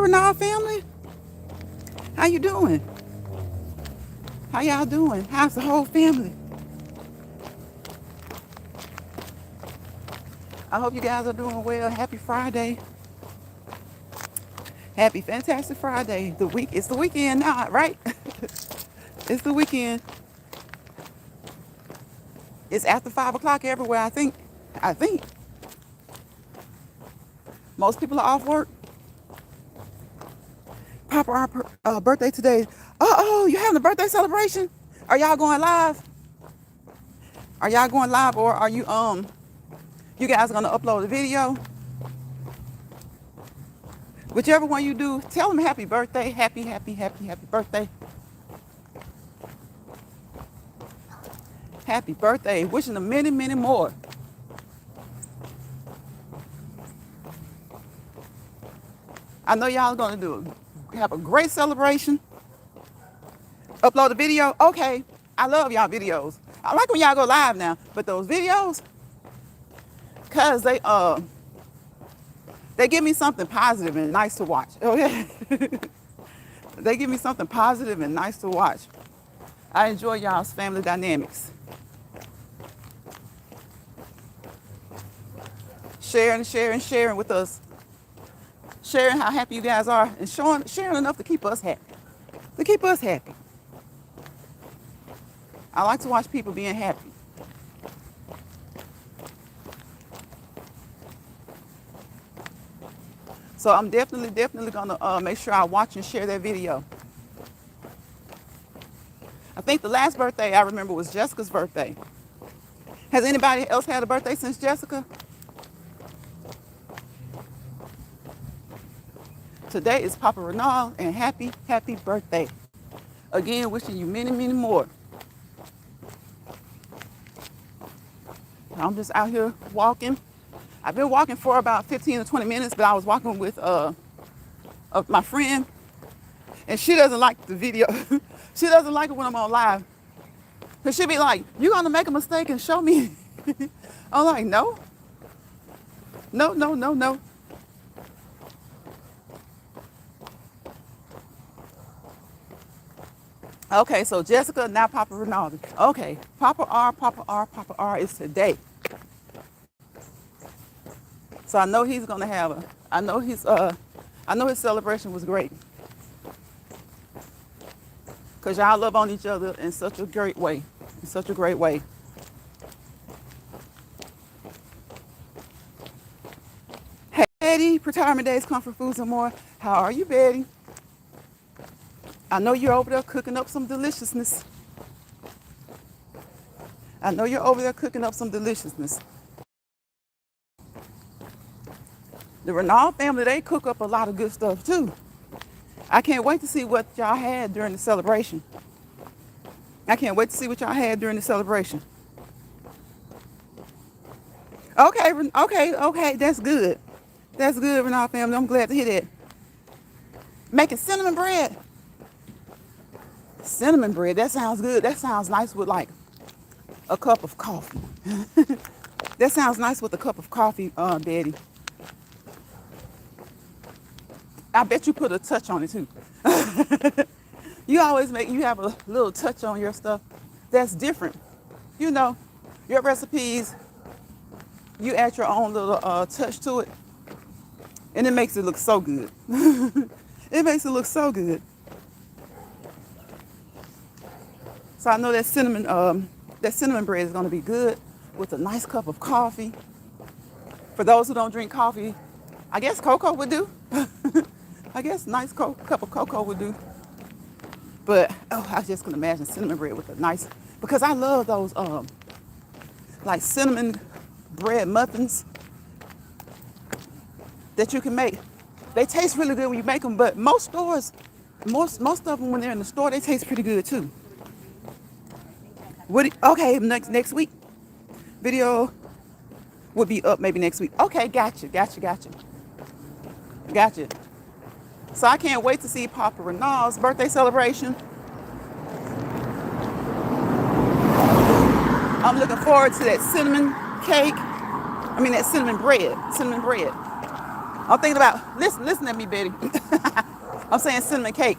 Renard family. How you doing? How y'all doing? How's the whole family? I hope you guys are doing well. Happy Friday. Happy fantastic Friday. It's the weekend now, right? It's the weekend. It's after 5 o'clock everywhere, I think. Most people are off work. Papa, our birthday today. Oh, you having a birthday celebration? Are y'all going live? Are y'all going live, or are you guys gonna upload a video? Whichever one you do, tell them happy birthday. Happy birthday. Happy birthday. Wishing them many, many more. I know y'all gonna have a great celebration. Upload a video. Okay. I love y'all videos. I like when y'all go live now, but those videos, cause they give me something positive and nice to watch. Okay. They give me something positive and nice to watch. I enjoy y'all's family dynamics. Sharing with us. Sharing how happy you guys are and sharing enough to keep us happy. I like to watch people being happy. So I'm definitely gonna make sure I watch and share that video. I think the last birthday I remember was Jessica's birthday. Has anybody else had a birthday since Jessica? Today is Papa Renal, and happy birthday. Again, wishing you many, many more. I'm just out here walking. I've been walking for about 15 to 20 minutes, but I was walking with my friend, and she doesn't like the video. She doesn't like it when I'm on live. Because she'll be like, "You gonna make a mistake and show me?" I'm like, no. Okay, so Jessica, now Papa Ronaldo. Okay, Papa R is today. So I know he's gonna have I know his celebration was great. Cause y'all love on each other in such a great way. Hey Betty, retirement days, comfort foods and more. How are you, Betty? I know you're over there cooking up some deliciousness. The Renal family, they cook up a lot of good stuff too. I can't wait to see what y'all had during the celebration. Okay, that's good. That's good, Renal family. I'm glad to hear that. Making cinnamon bread. Cinnamon bread, that sounds good. That sounds nice with like a cup of coffee. That sounds nice with a cup of coffee, Betty. I bet you put a touch on it too. You have a little touch on your stuff that's different. You know, your recipes, you add your own little touch to it, and it makes it look so good. So I know that cinnamon bread is going to be good with a nice cup of coffee. For those who don't drink coffee, I guess cocoa would do. I guess nice cup of cocoa would do. But I just can imagine cinnamon bread with a nice, because I love those like cinnamon bread muffins that you can make. They taste really good when you make them, but most of them when they're in the store, they taste pretty good too. Okay, next week. Video will be up maybe next week. Okay, gotcha. So I can't wait to see Papa Renal's birthday celebration. I'm looking forward to that cinnamon bread. I'm thinking about, listen at me, Betty. I'm saying cinnamon cake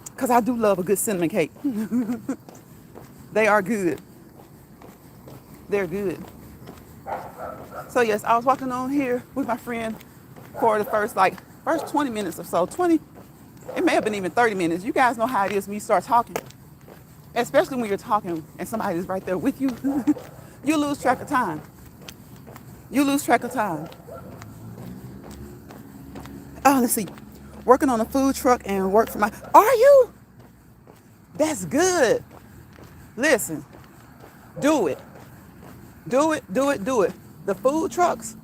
because I do love a good cinnamon cake. They are good. They're good. So yes, I was walking on here with my friend for the first 20 minutes or so. 20, it may have been even 30 minutes. You guys know how it is when you start talking, especially when you're talking and somebody is right there with you. You lose track of time. You lose track of time. Oh, let's see. Working on a food truck and work for my. Are you? That's good. Listen, do it. Do it, do it, do it. The food trucks,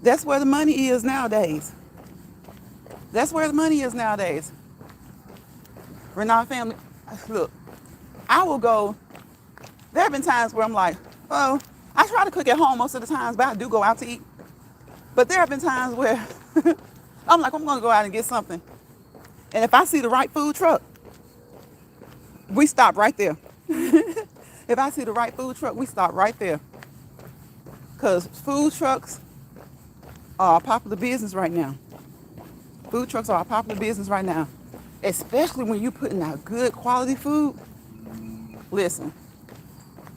that's where the money is nowadays. That's where the money is nowadays. Renata family, look, I will go. There have been times where I'm like, oh, I try to cook at home most of the times, but I do go out to eat. But there have been times where I'm like, I'm going to go out and get something. And if I see the right food truck, we stop right there. If I see the right food truck, we stop right there. Because food trucks are a popular business right now. Food trucks are a popular business right now. Especially when you're putting out good quality food. Listen,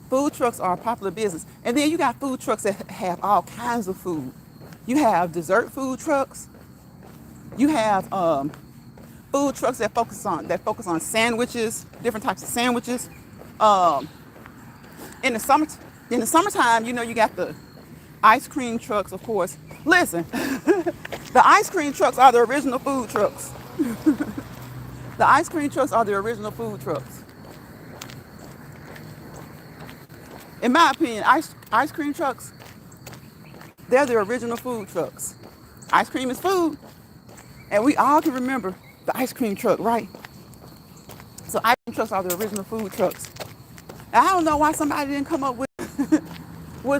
food trucks are a popular business. And then you got food trucks that have all kinds of food. You have dessert food trucks. You have food trucks that focus on sandwiches, different types of sandwiches. In the summertime, you got the ice cream trucks, of course. Listen, the ice cream trucks are the original food trucks. The ice cream trucks are the original food trucks. In my opinion, ice cream trucks, they're the original food trucks. Ice cream is food, and we all can remember the ice cream truck, right? So ice cream trucks are the original food trucks. And I don't know why somebody didn't come up with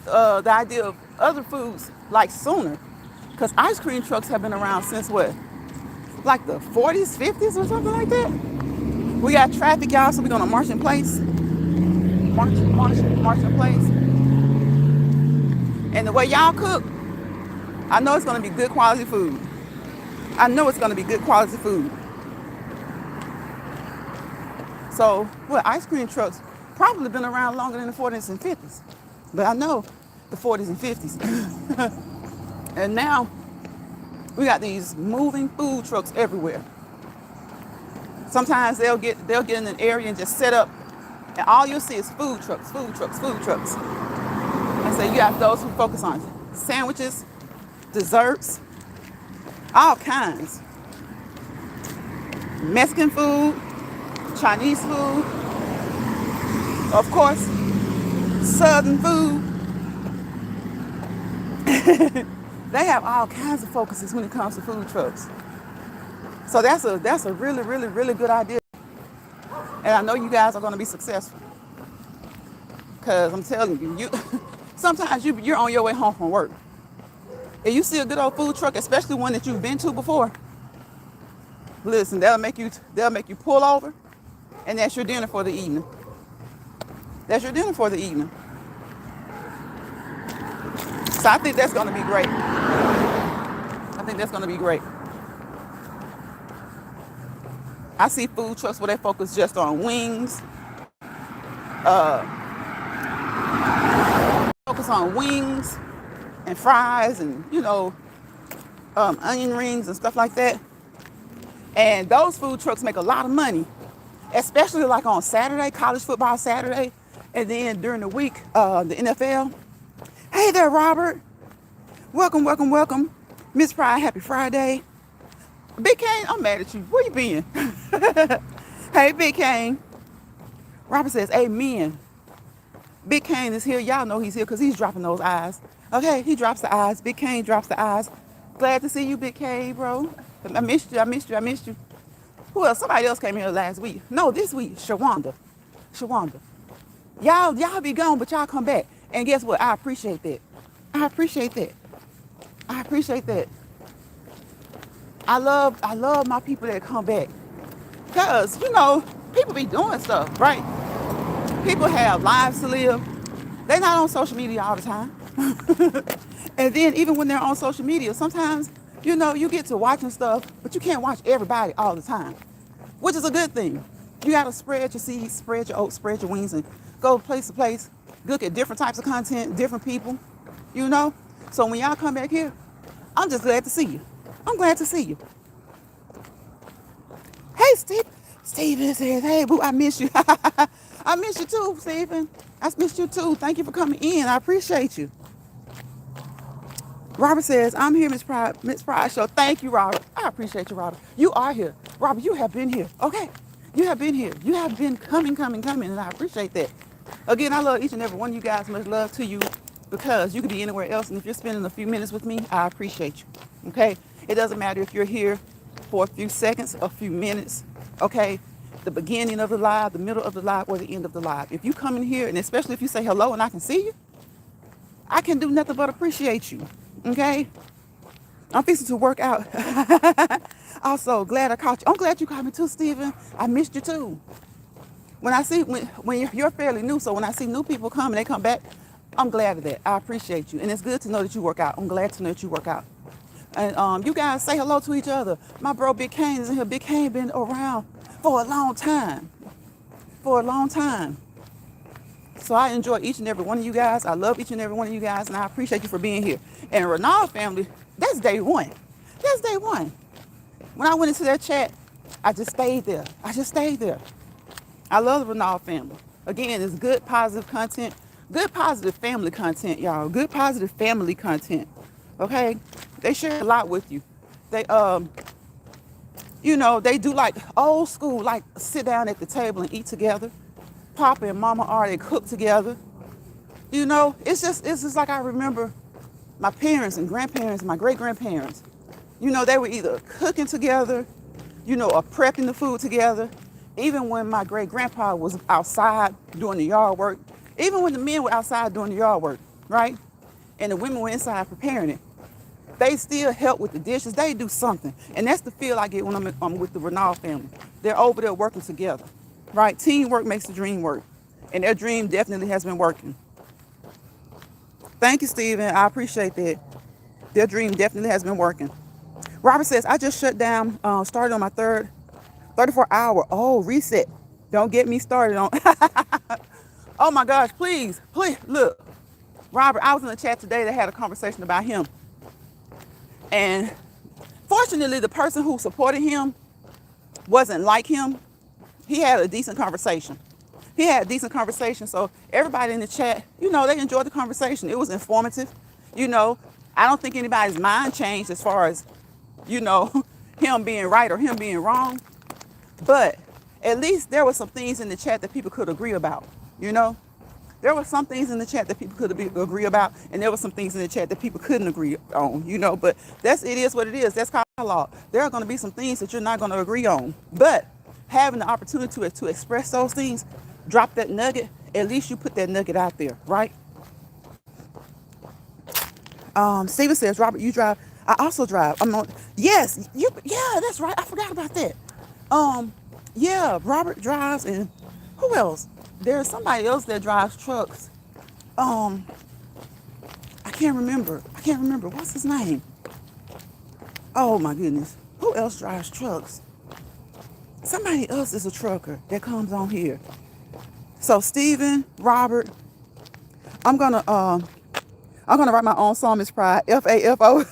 the idea of other foods like sooner, because ice cream trucks have been around since what, like the 40s, 50s, or something like that. We got traffic, y'all, so we're gonna march in place. March in place. And the way y'all cook, I know it's gonna be good quality food. I know it's gonna be good quality food. So, ice cream trucks probably been around longer than the 40s and 50s. But I know the 40s and 50s. And now we got these moving food trucks everywhere. Sometimes they'll get in an area and just set up, and all you'll see is food trucks. And so you got those who focus on sandwiches, desserts, all kinds. Mexican food, Chinese food, of course, Southern food. They have all kinds of focuses when it comes to food trucks. So that's a really, really, really good idea. And I know you guys are going to be successful. Because I'm telling you, sometimes you're on your way home from work. If you see a good old food truck, especially one that you've been to before, listen, they'll make you pull over, and that's your dinner for the evening. That's your dinner for the evening. So I think that's going to be great. I see food trucks where they focus just on wings, and fries and, onion rings and stuff like that. And those food trucks make a lot of money, especially like on Saturday, college football Saturday, and then during the week, the NFL. Hey there, Robert. Welcome. Miss Pride, happy Friday. Big Kane, I'm mad at you. Where you been? Hey, Big Kane. Robert says, amen. Big Kane is here. Y'all know he's here because he's dropping those eyes. Okay, he drops the eyes. Big Kane drops the eyes. Glad to see you, Big Kane, bro. I missed you. Who else? Somebody else came here last week. No, this week, Shawanda. Y'all be gone, but y'all come back. And guess what? I appreciate that. I love my people that come back. Because, people be doing stuff, right? People have lives to live. They're not on social media all the time. And then even when they're on social media, sometimes You know, you get to watching stuff, but you can't watch everybody all the time, which is a good thing. You got to spread your seeds, spread your oats, spread your wings, and go place to place, look at different types of content, different people, you know? So when y'all come back here, I'm just glad to see you. I'm glad to see you. Hey, Steve. Steven says, hey, boo, I miss you. I miss you too, Steven. I miss you too. Thank you for coming in. I appreciate you. Robert says, I'm here, Miss Pride, Miss Pride Show. Thank you, Robert. I appreciate you, Robert. You are here. Robert, you have been here. Okay. You have been here. You have been coming, and I appreciate that. Again, I love each and every one of you guys. Much love to you because you could be anywhere else. And if you're spending a few minutes with me, I appreciate you. Okay. It doesn't matter if you're here for a few seconds, a few minutes. Okay. The beginning of the live, the middle of the live, or the end of the live. If you come in here, and especially if you say hello and I can see you, I can do nothing but appreciate you. Okay? I'm fixing to work out. Also, glad I caught you. I'm glad you caught me too, Steven. I missed you too. When I see, when you're fairly new, so when I see new people come and they come back, I'm glad of that. I appreciate you. And it's good to know that you work out. I'm glad to know that you work out. And you guys say hello to each other. My bro Big Kane is in here. Big Kane been around for a long time. For a long time. So I enjoy each and every one of you guys. I love each and every one of you guys, and I appreciate you for being here. And Renard family, that's day one. That's day one. When I went into their chat, I just stayed there. I love the Renard family. Again, it's good, positive content. Good, positive family content, y'all. Good, positive family content. Okay? They share a lot with you. They, you know, they do like old school, like sit down at the table and eat together. Papa and Mama are, they cook together. You know, it's just like I remember my parents and grandparents, my great-grandparents. You know, they were either cooking together, you know, or prepping the food together. Even when my great-grandpa was outside doing the yard work, even when the men were outside doing the yard work, right? And the women were inside preparing it, they still help with the dishes. They do something. And that's the feel I get when I'm with the Renard family. They're over there working together. Right? Teamwork makes the dream work. And their dream definitely has been working. Thank you, Steven. I appreciate that. Their dream definitely has been working. Robert says, I just shut down, started on my third 34-hour. Oh, reset. Don't get me started on. Oh my gosh, please, look. Robert, I was in the chat today that had a conversation about him. And fortunately, the person who supported him wasn't like him. He had a decent conversation. So everybody in the chat, you know, they enjoyed the conversation. It was informative. You know, I don't think anybody's mind changed as far as, you know, him being right or him being wrong. But at least there were some things in the chat that people could agree about, you know. There were some things in the chat that people could agree about, and there were some things in the chat that people couldn't agree on, you know. But it is what it is. That's dialogue. There are going to be some things that you're not going to agree on. But having the opportunity to express those things, drop that nugget, at least you put that nugget out there, right? Steven says, Robert, you drive. I also drive. Yes, yeah, that's right. I forgot about that. Yeah, Robert drives, and who else? There's somebody else that drives trucks. I can't remember. What's his name? Oh my goodness. Who else drives trucks? Somebody else is a trucker that comes on here. So Steven, Robert, I'm gonna write my own song, Miss Pride. FAFO.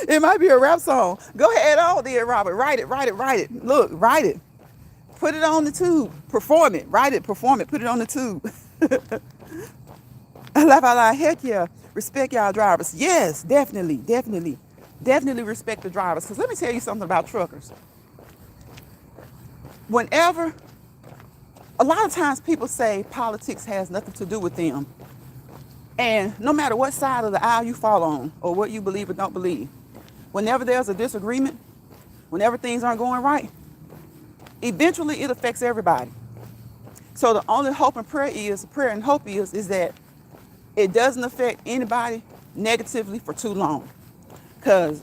It might be a rap song. Go ahead on there, Robert. Write it. Look, write it. Put it on the tube. Perform it. Write it, perform it. Put it on the tube. I laugh out loud. Heck yeah. Respect y'all drivers. Yes, definitely. Definitely respect the drivers. Because let me tell you something about truckers. A lot of times people say politics has nothing to do with them. And no matter what side of the aisle you fall on or what you believe or don't believe, whenever there's a disagreement, whenever things aren't going right, eventually it affects everybody. So the only hope and prayer and hope is that it doesn't affect anybody negatively for too long. Because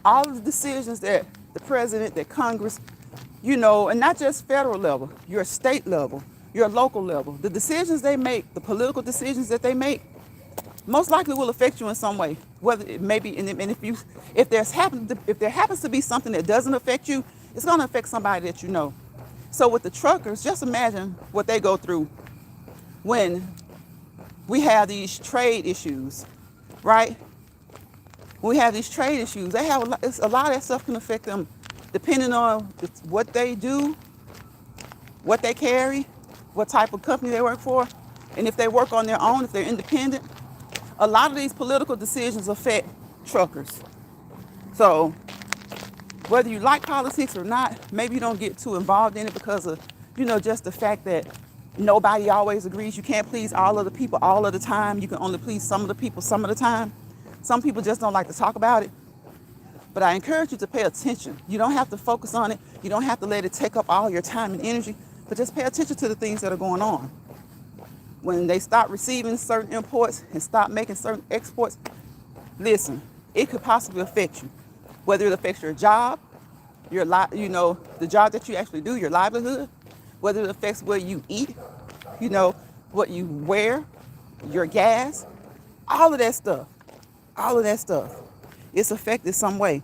all of the decisions that the president, that Congress, you know, and not just federal level, your state level, your local level, the decisions they make, the political decisions that they make, most likely will affect you in some way. Whether it maybe, and if there happens to be something that doesn't affect you, it's going to affect somebody that you know. So with the truckers, just imagine what they go through when we have these trade issues, right? When we have these trade issues, they have a lot of that stuff can affect them, depending on what they do, what they carry, what type of company they work for, and if they work on their own, if they're independent. A lot of these political decisions affect truckers. So whether you like politics or not, maybe you don't get too involved in it because of, just the fact that nobody always agrees. You can't please all of the people all of the time. You can only please some of the people some of the time. Some people just don't like to talk about it. But I encourage you to pay attention. You don't have to focus on it. You don't have to let it take up all your time and energy, but just pay attention to the things that are going on. When they stop receiving certain imports and stop making certain exports, listen, it could possibly affect you. Whether it affects your job, the job that you actually do, your livelihood, whether it affects what you eat, what you wear, your gas, all of that stuff. It's affected some way.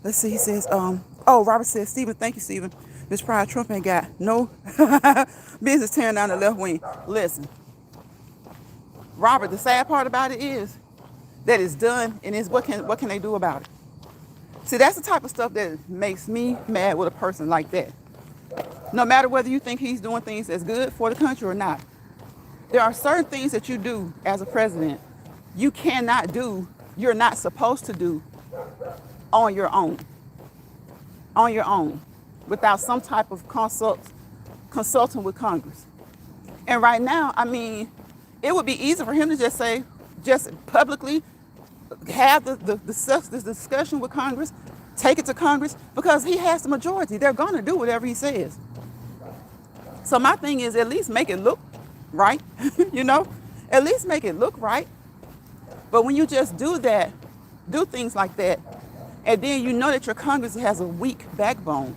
Let's see, he says, Robert says, Stephen, thank you, Stephen. This Pride Trump ain't got no business tearing down the left wing. Listen, Robert, the sad part about it is that it's done, and it's what can they do about it? See, that's the type of stuff that makes me mad with a person like that. No matter whether you think he's doing things that's good for the country or not, there are certain things that you do as a president you cannot do, you're not supposed to do on your own, without some type of consulting with Congress. And right now, it would be easy for him to just publicly have this discussion with Congress, take it to Congress, because he has the majority. They're going to do whatever he says. So my thing is, at least make it look right, at least make it look right. But when you just do things like that, and then you know that your Congress has a weak backbone,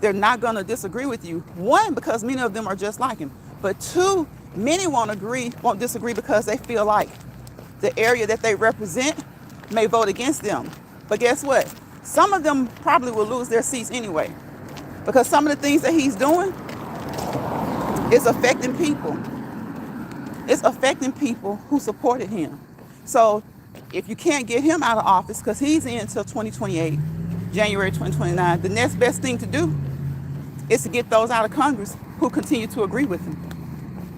they're not going to disagree with you. One, because many of them are just like him. But two, many won't disagree because they feel like the area that they represent may vote against them. But guess what? Some of them probably will lose their seats anyway, because some of the things that he's doing is affecting people. It's affecting people who supported him. So if you can't get him out of office, because he's in until 2028, January 2029, the next best thing to do is to get those out of Congress who continue to agree with him.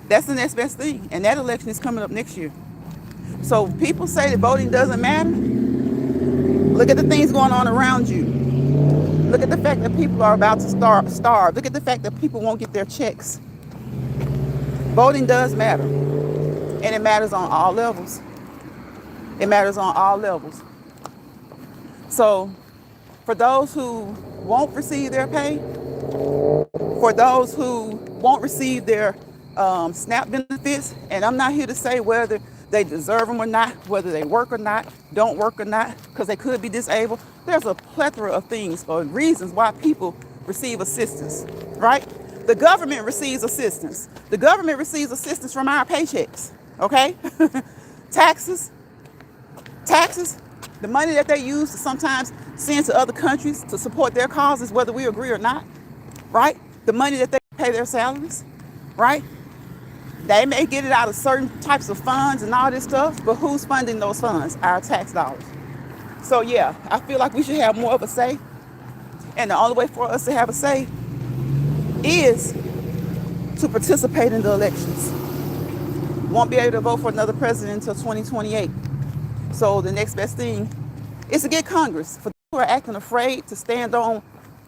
That's the next best thing. And that election is coming up next year. So people say that voting doesn't matter. Look at the things going on around you. Look at the fact that people are about to starve. Look at the fact that people won't get their checks. Voting does matter. And it matters on all levels. It matters on all levels. So for those who won't receive their pay, for those who won't receive their SNAP benefits, and I'm not here to say whether they deserve them or not, whether they work or not, don't work or not, because they could be disabled. There's a plethora of things or reasons why people receive assistance, right? The government receives assistance. The government receives assistance from our paychecks, okay? Taxes, the money that they use to sometimes send to other countries to support their causes, whether we agree or not, right? The money that they pay their salaries, right? They may get it out of certain types of funds and all this stuff, but who's funding those funds? Our tax dollars. So yeah, I feel like we should have more of a say. And the only way for us to have a say is to participate in the elections. Won't be able to vote for another president until 2028. So the next best thing is to get Congress. For those who are acting afraid to stand on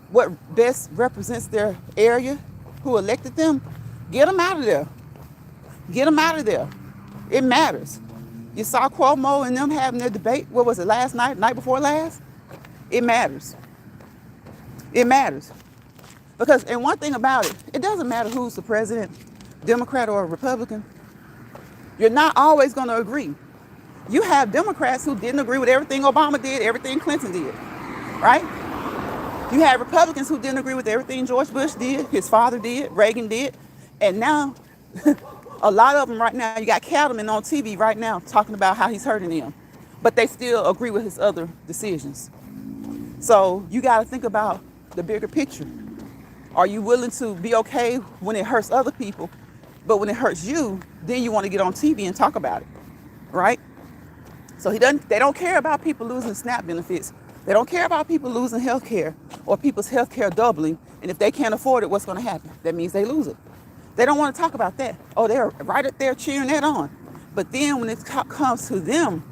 what best represents their area, who elected them, get them out of there. Get them out of there. It matters. You saw Cuomo and them having their debate. What was it, last night, night before last? It matters. It matters. Because, and one thing about it, it doesn't matter who's the president, Democrat or Republican. You're not always going to agree. You have Democrats who didn't agree with everything Obama did, everything Clinton did, right? You have Republicans who didn't agree with everything George Bush did, his father did, Reagan did, and now A lot of them right now, you got cattlemen on TV right now talking about how he's hurting them, but they still agree with his other decisions. So you got to think about the bigger picture. Are you willing to be okay when it hurts other people, but when it hurts you, then you want to get on TV and talk about it, right? So they don't care about people losing SNAP benefits. They don't care about people losing health care or people's health care doubling. And if they can't afford it, what's going to happen? That means they lose it. They don't want to talk about that. Oh, they're right up there cheering that on. But then when it comes to him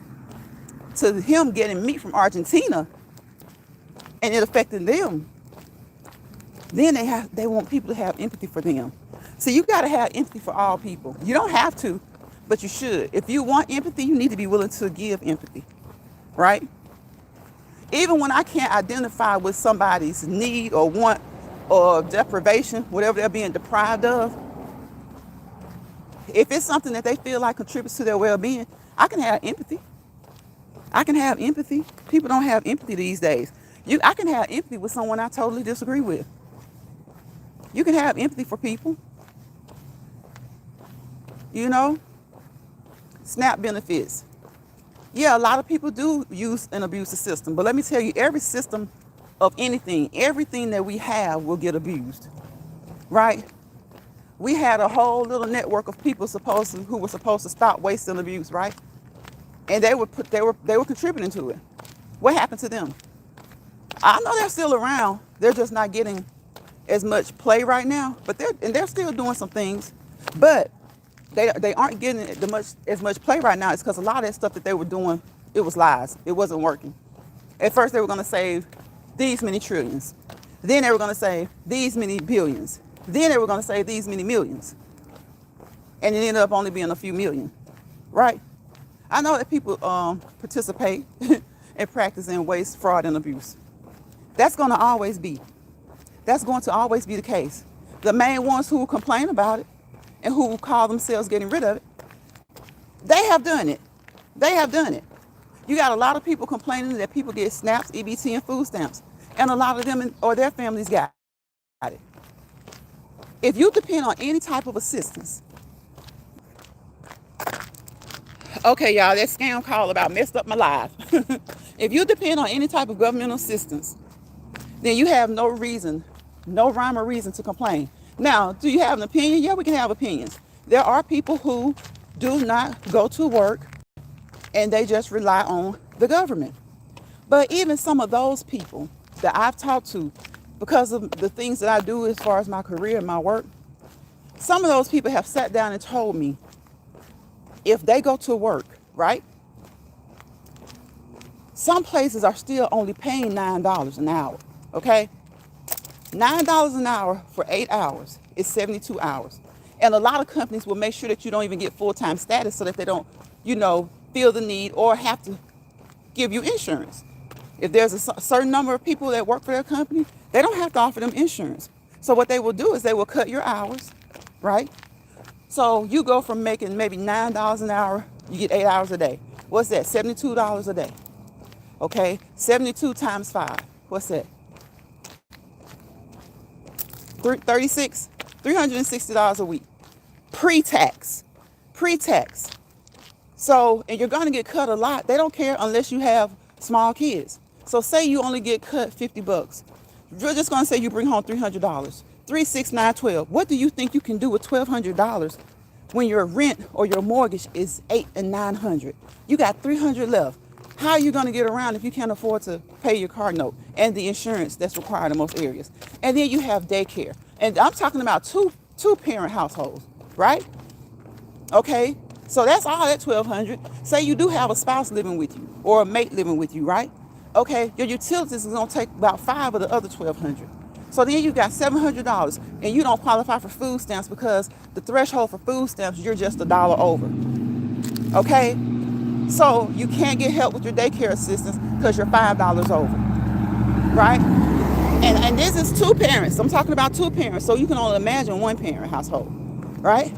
getting meat from Argentina and it affecting them, then they want people to have empathy for them. So you got to have empathy for all people. You don't have to, but you should. If you want empathy, you need to be willing to give empathy, right? Even when I can't identify with somebody's need or want or deprivation, whatever they're being deprived of, if it's something that they feel like contributes to their well-being, I can have empathy. I can have empathy. People don't have empathy these days. I can have empathy with someone I totally disagree with. You can have empathy for people. You know, SNAP benefits. Yeah, a lot of people do use and abuse the system. But let me tell you, every system of anything, everything that we have will get abused, right? We had a whole little network of people who were supposed to stop waste and abuse, right? And they were contributing to it. What happened to them? I know they're still around. They're just not getting as much play right now, but they're still doing some things. But they aren't getting as much play right now. It's because a lot of that stuff that they were doing, it was lies. It wasn't working. At first they were going to save these many trillions. Then they were going to save these many billions. Then they were going to save these many millions. And it ended up only being a few million, right? I know that people participate in practicing waste, fraud, and abuse. That's going to always be. That's going to always be the case. The main ones who complain about it and who call themselves getting rid of it, they have done it. They have done it. You got a lot of people complaining that people get SNAPs, EBT, and food stamps. And a lot of them or their families got it. If you depend on any type of assistance, okay, y'all, that scam call about messed up my life. If you depend on any type of governmental assistance, then you have no reason, no rhyme or reason to complain. Now, do you have an opinion? Yeah, we can have opinions. There are people who do not go to work and they just rely on the government. But even some of those people that I've talked to, because of the things that I do as far as my career and my work, some of those people have sat down and told me if they go to work, right? Some places are still only paying $9 an hour, okay? $9 an hour for 8 hours is 72 hours. And a lot of companies will make sure that you don't even get full-time status so that they don't, feel the need or have to give you insurance. If there's a certain number of people that work for their company, they don't have to offer them insurance. So what they will do is they will cut your hours, right? So you go from making maybe $9 an hour, you get 8 hours a day. What's that? $72 a day. Okay, 72 times 5. What's that? 36, $360 a week. Pre-tax. Pre-tax. So, and you're going to get cut a lot. They don't care unless you have small kids. So say you only get cut $50. You're just going to say you bring home $300. 3, 6, 9, 12. What do you think you can do with $1,200 when your rent or your mortgage is $800 and $900? You got $300 left. How are you going to get around if you can't afford to pay your car note and the insurance that's required in most areas? And then you have daycare. And I'm talking about two parent households, right? Okay. So that's all that $1,200. Say you do have a spouse living with you or a mate living with you, right? Okay, your utilities is gonna take about 5 of the other $1,200. So then you got $700 and you don't qualify for food stamps because the threshold for food stamps, you're just $1 over. Okay, so you can't get help with your daycare assistance because you're $5 over, right? And this is 2 parents. I'm talking about 2 parents. So you can only imagine 1 parent household, right?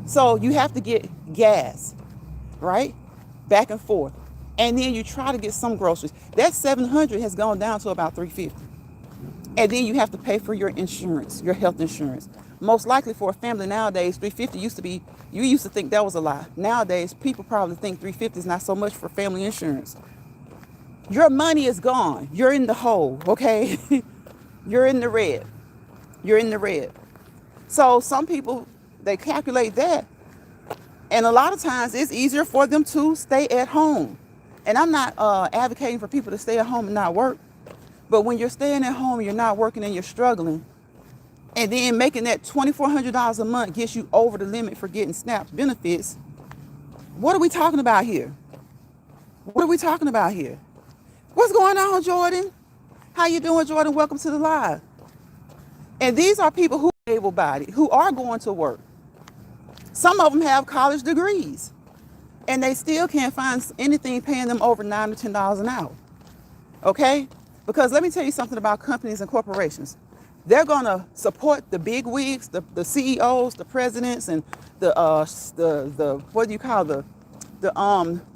So you have to get gas, right? Back and forth. And then you try to get some groceries. That $700 has gone down to about $350. And then you have to pay for your insurance, your health insurance. Most likely for a family nowadays, 350 used to be, you used to think that was a lie. Nowadays, people probably think 350 is not so much for family insurance. Your money is gone. You're in the hole, okay? You're in the red. You're in the red. So some people, they calculate that. And a lot of times it's easier for them to stay at home. And I'm not advocating for people to stay at home and not work. But when you're staying at home, you're not working and you're struggling, and then making that $2,400 a month gets you over the limit for getting SNAP benefits, what are we talking about here? What are we talking about here? What's going on, Jordan? How you doing, Jordan? Welcome to the live. And these are people who are able-bodied, who are going to work. Some of them have college degrees, and they still can't find anything paying them over $9 to $10 an hour. Okay? Because let me tell you something about companies and corporations. They're going to support the big wigs, the CEOs, the presidents, and the what do you call the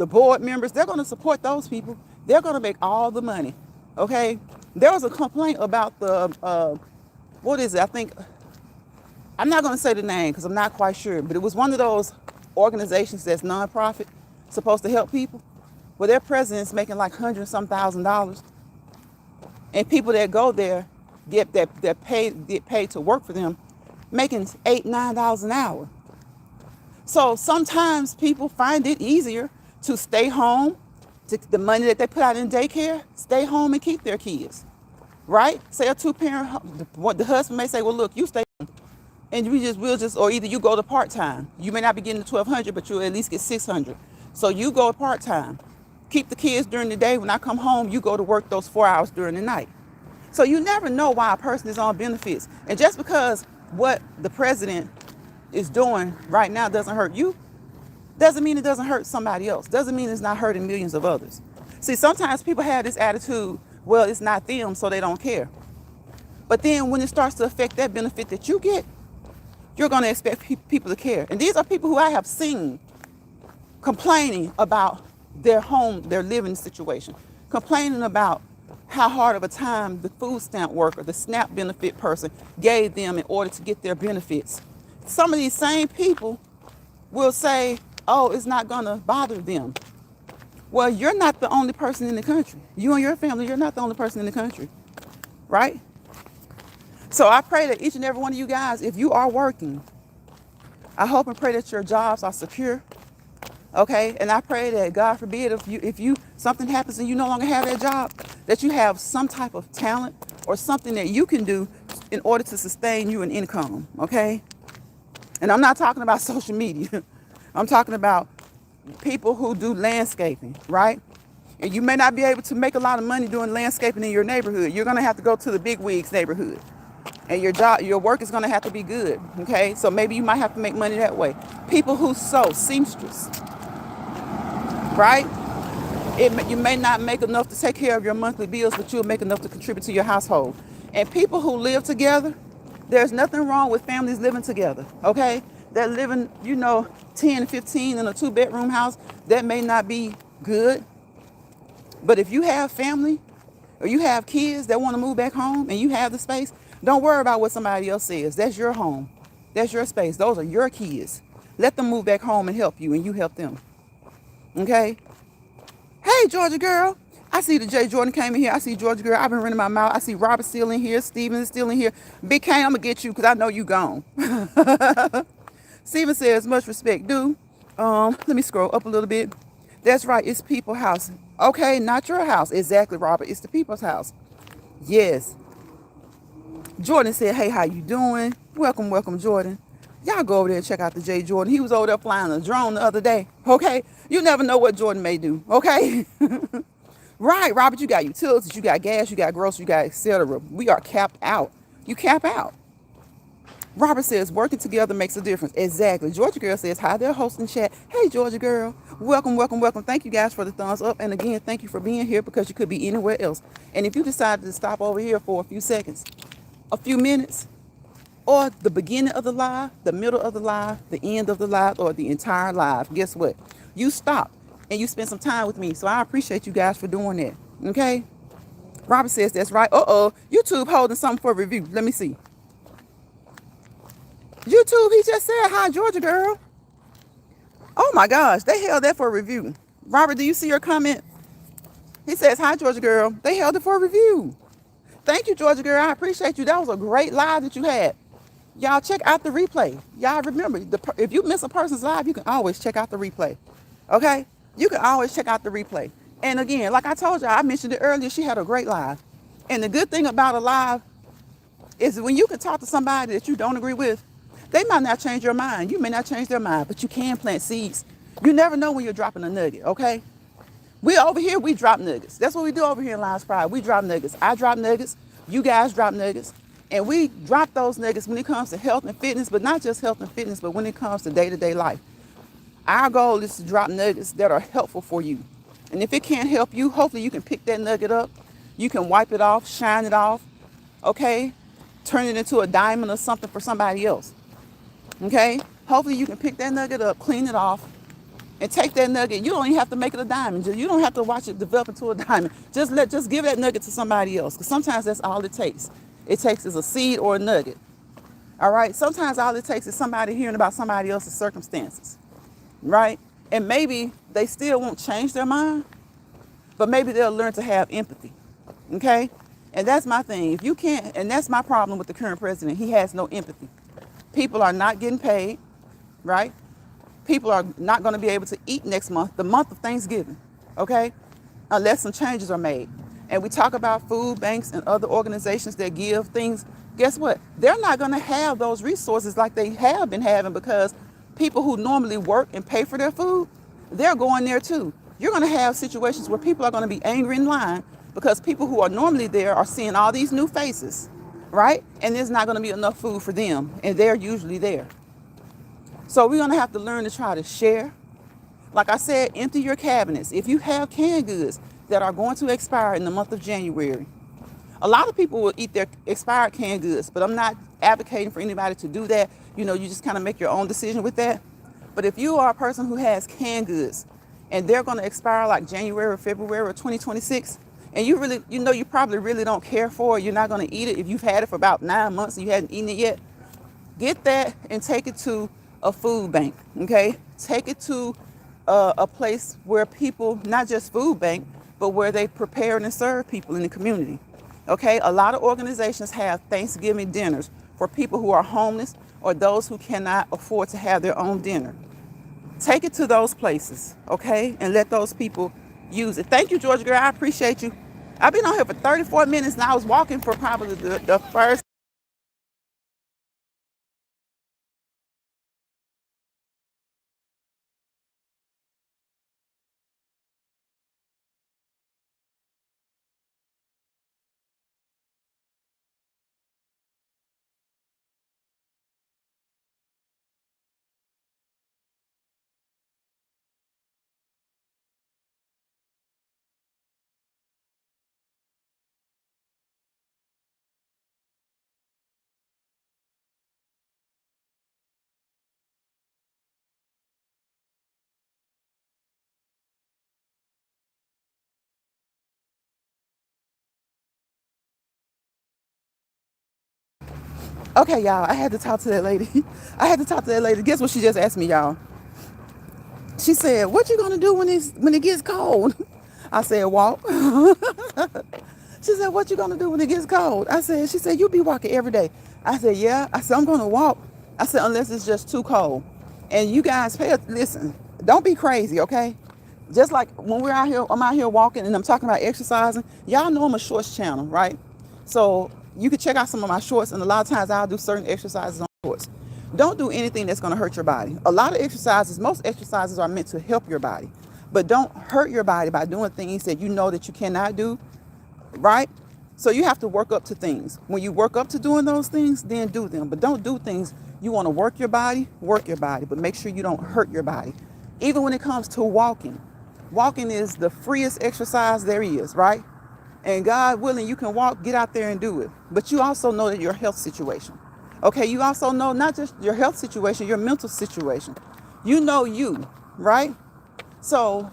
board members. They're going to support those people. They're going to make all the money. Okay? There was a complaint about the what is it? I think, I'm not going to say the name because I'm not quite sure, but it was one of those organizations that's nonprofit, supposed to help people, where their president's making like $100,000. And people that go there get paid to work for them, making $8, $9 an hour. So sometimes people find it easier to stay home, to the money that they put out in daycare, stay home and keep their kids, right? Say a two-parent, the husband may say, well, look, you stay home, and we'll just, or either you go to part-time. You may not be getting the $1,200, but you'll at least get $600. So you go part-time. Keep the kids during the day. When I come home, you go to work those 4 hours during the night. So you never know why a person is on benefits. And just because what the president is doing right now doesn't hurt you, doesn't mean it doesn't hurt somebody else. Doesn't mean it's not hurting millions of others. See, sometimes people have this attitude, well, it's not them, so they don't care. But then when it starts to affect that benefit that you get, you're going to expect people to care. And these are people who I have seen complaining about their home, their living situation, complaining about how hard of a time the food stamp worker, the SNAP benefit person gave them in order to get their benefits. Some of these same people will say, oh, it's not going to bother them. Well, you're not the only person in the country. You and your family, you're not the only person in the country, right? So I pray that each and every one of you guys, if you are working, I hope and pray that your jobs are secure. Okay, and I pray that, God forbid, if you something happens and you no longer have that job, that you have some type of talent or something that you can do in order to sustain you an income. Okay, and I'm not talking about social media. I'm talking about people who do landscaping, right? And you may not be able to make a lot of money doing landscaping in your neighborhood. You're going to have to go to the big wigs neighborhood, and your work is going to have to be good. Okay, so maybe you might have to make money that way. People who sew, seamstress. Right? You may not make enough to take care of your monthly bills, but you'll make enough to contribute to your household. And people who live together, there's nothing wrong with families living together, okay? They're living, 10, 15 in a 2-bedroom house. That may not be good. But if you have family or you have kids that want to move back home and you have the space, don't worry about what somebody else says. That's your home. That's your space. Those are your kids. Let them move back home and help you, and you help them. Okay? Hey, Georgia girl. I see the J. Jordan came in here. I see Georgia girl. I've been running my mouth. I see Robert still in here. Steven is still in here. Big K, I'm going to get you because I know you gone. Steven says, much respect, dude. Let me scroll up a little bit. That's right. It's people's house. Okay, not your house. Exactly, Robert. It's the people's house. Yes. Jordan said, hey, how you doing? Welcome, welcome, Jordan. Y'all go over there and check out the J. Jordan. He was over there flying a drone the other day. Okay? You never know what Jordan may do. Okay? Right, Robert, you got utilities, you got gas, you got groceries, you got etc. We are capped out. You cap out. Robert says, working together makes a difference. Exactly. Georgia Girl says, hi there, hosting chat. Hey, Georgia Girl. Welcome, welcome, welcome. Thank you guys for the thumbs up. And again, thank you for being here because you could be anywhere else. And if you decided to stop over here for a few seconds, a few minutes, or the beginning of the live, the middle of the live, the end of the live, or the entire live, guess what? You stopped and you spent some time with me. So I appreciate you guys for doing that. Okay? Robert says that's right. YouTube holding something for review. Let me see. YouTube, he just said hi, Georgia girl. Oh my gosh, they held that for review. Robert, do you see your comment? He says hi, Georgia girl. They held it for review. Thank you, Georgia girl. I appreciate you. That was a great live that you had. Y'all check out the replay. Y'all remember, if you miss a person's live, you can always check out the replay. Okay? You can always check out the replay. And again, like I told y'all, I mentioned it earlier, she had a great live. And the good thing about a live is when you can talk to somebody that you don't agree with, they might not change your mind. You may not change their mind, but you can plant seeds. You never know when you're dropping a nugget, okay? We over here, we drop nuggets. That's what we do over here in LionsPride. We drop nuggets. I drop nuggets. You guys drop nuggets. And we drop those nuggets when it comes to health and fitness, but not just health and fitness, but when it comes to day-to-day life. Our goal is to drop nuggets that are helpful for you. And if it can't help you, hopefully you can pick that nugget up. You can wipe it off, shine it off, okay? Turn it into a diamond or something for somebody else, okay? Hopefully you can pick that nugget up, clean it off, and take that nugget. You don't even have to make it a diamond. You don't have to watch it develop into a diamond. Just give that nugget to somebody else, because sometimes that's all it takes. It takes is a seed or a nugget. All right? Sometimes all it takes is somebody hearing about somebody else's circumstances, right? And maybe they still won't change their mind, but maybe they'll learn to have empathy, okay? And that's my thing. If you can't, and that's my problem with the current president, he has no empathy. People are not getting paid, right? People are not going to be able to eat next month, the month of Thanksgiving, okay? Unless some changes are made. And we talk about food banks and other organizations that give things. Guess what? They're not going to have those resources like they have been having, because people who normally work and pay for their food, they're going there too. You're going to have situations where people are going to be angry in line because people who are normally there are seeing all these new faces, right? And there's not going to be enough food for them, and they're usually there. So we're going to have to learn to try to share. Like I said, empty your cabinets. If you have canned goods that are going to expire in the month of January, a lot of people will eat their expired canned goods, but I'm not advocating for anybody to do that. You know, you just kind of make your own decision with that. But if you are a person who has canned goods and they're going to expire like January or February of 2026, and you really, you probably really don't care for it, you're not going to eat it. If you've had it for about 9 months and you hadn't eaten it yet, get that and take it to a food bank, okay? Take it to a place where people, not just food bank, but where they prepare and serve people in the community, okay? A lot of organizations have Thanksgiving dinners for people who are homeless or those who cannot afford to have their own dinner. Take it to those places, okay? And let those people use it. Thank you, Georgia girl. I appreciate you. I've been on here for 34 minutes and I was walking for probably the first. Okay, y'all, I had to talk to that lady. I had to talk to that lady. Guess what she just asked me, y'all? She said, what you gonna do when it gets cold? I said, walk. She said, what you gonna do when it gets cold? She said, you be walking every day. I said, yeah. I said, I'm gonna walk. I said, unless it's just too cold. And you guys listen, don't be crazy, okay? Just like when I'm out here walking and I'm talking about exercising, y'all know I'm a shorts channel, right? So you can check out some of my shorts, and a lot of times I'll do certain exercises on shorts. Don't do anything that's going to hurt your body. A lot of most exercises are meant to help your body, but don't hurt your body by doing things that you know that you cannot do, right? So you have to work up to things. When you work up to doing those things, then do them. But don't do things you want to work your body, but make sure you don't hurt your body. Even when it comes to walking. Walking is the freest exercise there is, right? And God willing, you can walk, get out there and do it. But you also know that your health situation. Okay, you also know not just your health situation, your mental situation. You know you, right? So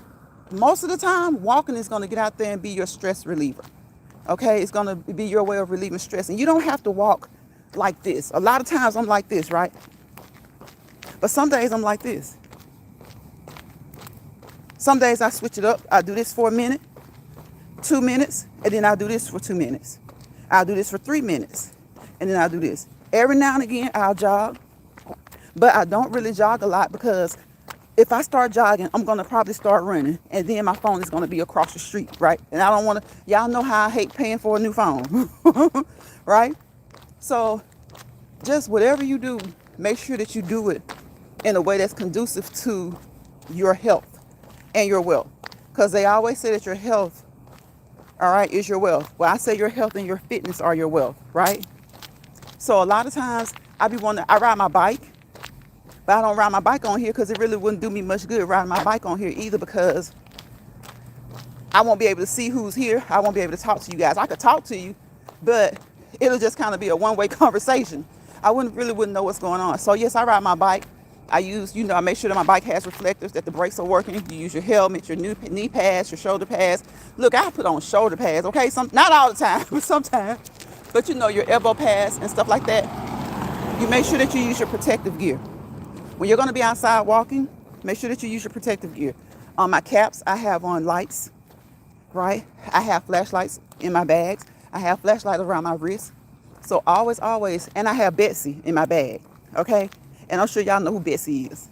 most of the time, walking is going to get out there and be your stress reliever. Okay, it's gonna be your way of relieving stress. And you don't have to walk like this. A lot of times I'm like this, right? But some days I'm like this. Some days I switch it up. I do this for a minute, 2 minutes, and then I'll do this for 2 minutes. I'll do this for 3 minutes, and then I'll do this. Every now and again I'll jog, but I don't really jog a lot because if I start jogging, I'm gonna probably start running, and then my phone is gonna be across the street, right? And I don't wanna, y'all know how I hate paying for a new phone, right? So just whatever you do, make sure that you do it in a way that's conducive to your health and your wealth. Because they always say that your health, all right, is your wealth. Well, I say your health and your fitness are your wealth, right? So a lot of times I ride my bike, but I don't ride my bike on here because it really wouldn't do me much good riding my bike on here either, because I won't be able to see who's here. I won't be able to talk to you guys. I could talk to you, but it'll just kind of be a one-way conversation. I wouldn't know what's going on. So yes, I ride my bike. I make sure that my bike has reflectors, that the brakes are working. You use your helmet, your new knee pads, your shoulder pads. Look, I put on shoulder pads, okay? Not all the time, but sometimes. But your elbow pads and stuff like that. You make sure that you use your protective gear. When you're gonna be outside walking, make sure that you use your protective gear. On my caps, I have on lights, right? I have flashlights in my bags. I have flashlights around my wrist. So always, and I have Betsy in my bag, okay? And I'm sure y'all know who Betsy is.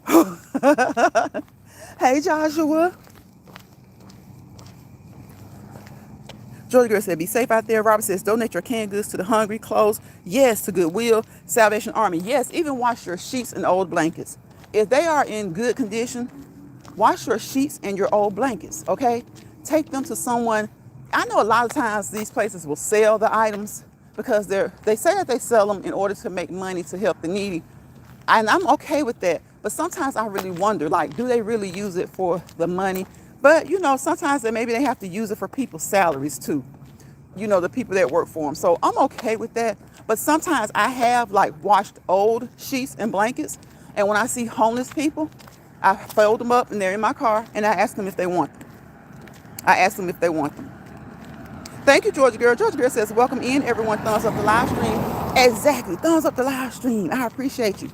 Hey, Joshua. Georgia Girl said, be safe out there. Robert says, donate your canned goods to the hungry. Clothes, yes, to Goodwill. Salvation Army, yes. Even wash your sheets and old blankets. If they are in good condition, wash your sheets and your old blankets, okay? Take them to someone. I know a lot of times these places will sell the items because they say that they sell them in order to make money to help the needy. And I'm okay with that. But sometimes I really wonder, like, do they really use it for the money? But, sometimes maybe they have to use it for people's salaries too. The people that work for them. So I'm okay with that. But sometimes I have washed old sheets and blankets. And when I see homeless people, I fold them up and they're in my car and I ask them if they want them. Thank you, Georgia Girl. Georgia Girl says, welcome in, everyone. Thumbs up the live stream. Exactly. Thumbs up the live stream. I appreciate you.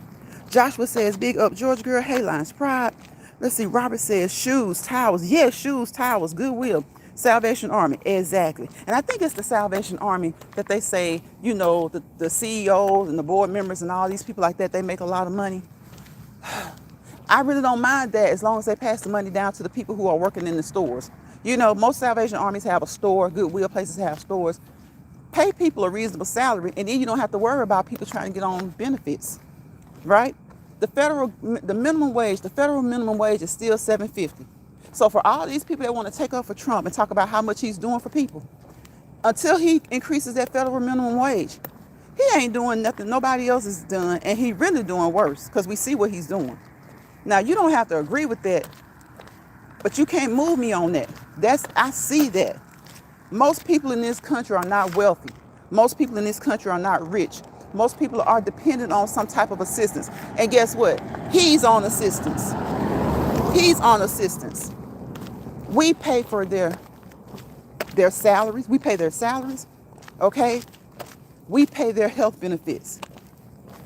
Joshua says, big up, Georgia Girl. Hey, LionsPride. Let's see. Robert says, shoes, towels. Yes, shoes, towels. Goodwill. Salvation Army. Exactly. And I think it's the Salvation Army that they say, the CEOs and the board members and all these people like that, they make a lot of money. I really don't mind that as long as they pass the money down to the people who are working in the stores. Most Salvation Armies have a store. Goodwill places have stores. Pay people a reasonable salary, and then you don't have to worry about people trying to get on benefits, right? The federal minimum wage is still $7.50. So for all these people that want to take up for Trump and talk about how much he's doing for people, until he increases that federal minimum wage, he ain't doing nothing nobody else is done, and he really doing worse because we see what he's doing. Now, you don't have to agree with that, but you can't move me on that. I see that. Most people in this country are not wealthy. Most people in this country are not rich. Most people are dependent on some type of assistance. And guess what? He's on assistance. We pay for their salaries. We pay their salaries, okay? We pay their health benefits,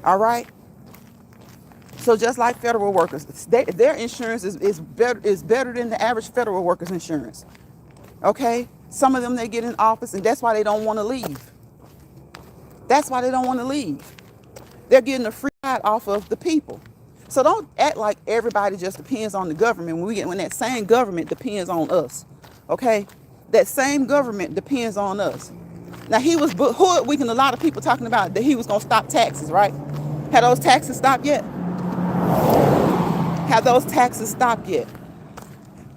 all right? So just like federal workers, their insurance is better than the average federal worker's insurance, okay? Some of them, they get in office, and that's why they don't want to leave. They're getting a free ride off of the people. So don't act like everybody just depends on the government when that same government depends on us, okay? That same government depends on us. Now, he was hoodwinking a lot of people talking about that he was going to stop taxes, right? Have those taxes stopped yet?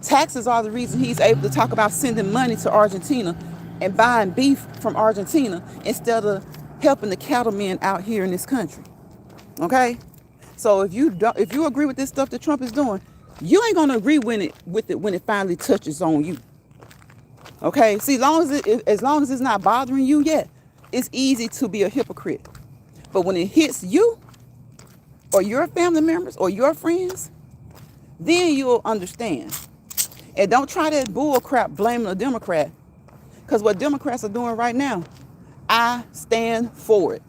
Taxes are the reason he's able to talk about sending money to Argentina and buying beef from Argentina instead of helping the cattlemen out here in this country. Okay? So if you agree with this stuff that Trump is doing, you ain't gonna agree with it when it finally touches on you. Okay? See, as long as it's not bothering you yet, it's easy to be a hypocrite. But when it hits you or your family members or your friends, then you'll understand. And don't try that bull crap blaming a Democrat. Because what Democrats are doing right now, I stand for it.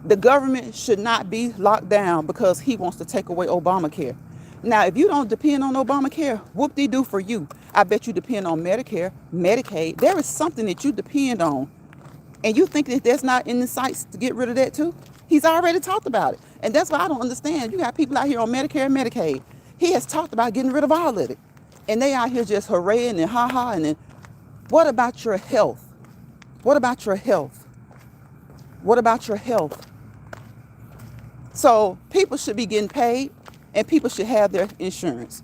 The government should not be locked down because he wants to take away Obamacare. Now, if you don't depend on Obamacare, whoop-de-doo for you. I bet you depend on Medicare, Medicaid. There is something that you depend on. And you think that that's not in the sights to get rid of that too? He's already talked about it. And that's why I don't understand. You got people out here on Medicare and Medicaid. He has talked about getting rid of all of it. And they out here just hooraying and ha-ha. And then what about your health? What about your health? What about your health? So people should be getting paid and people should have their insurance.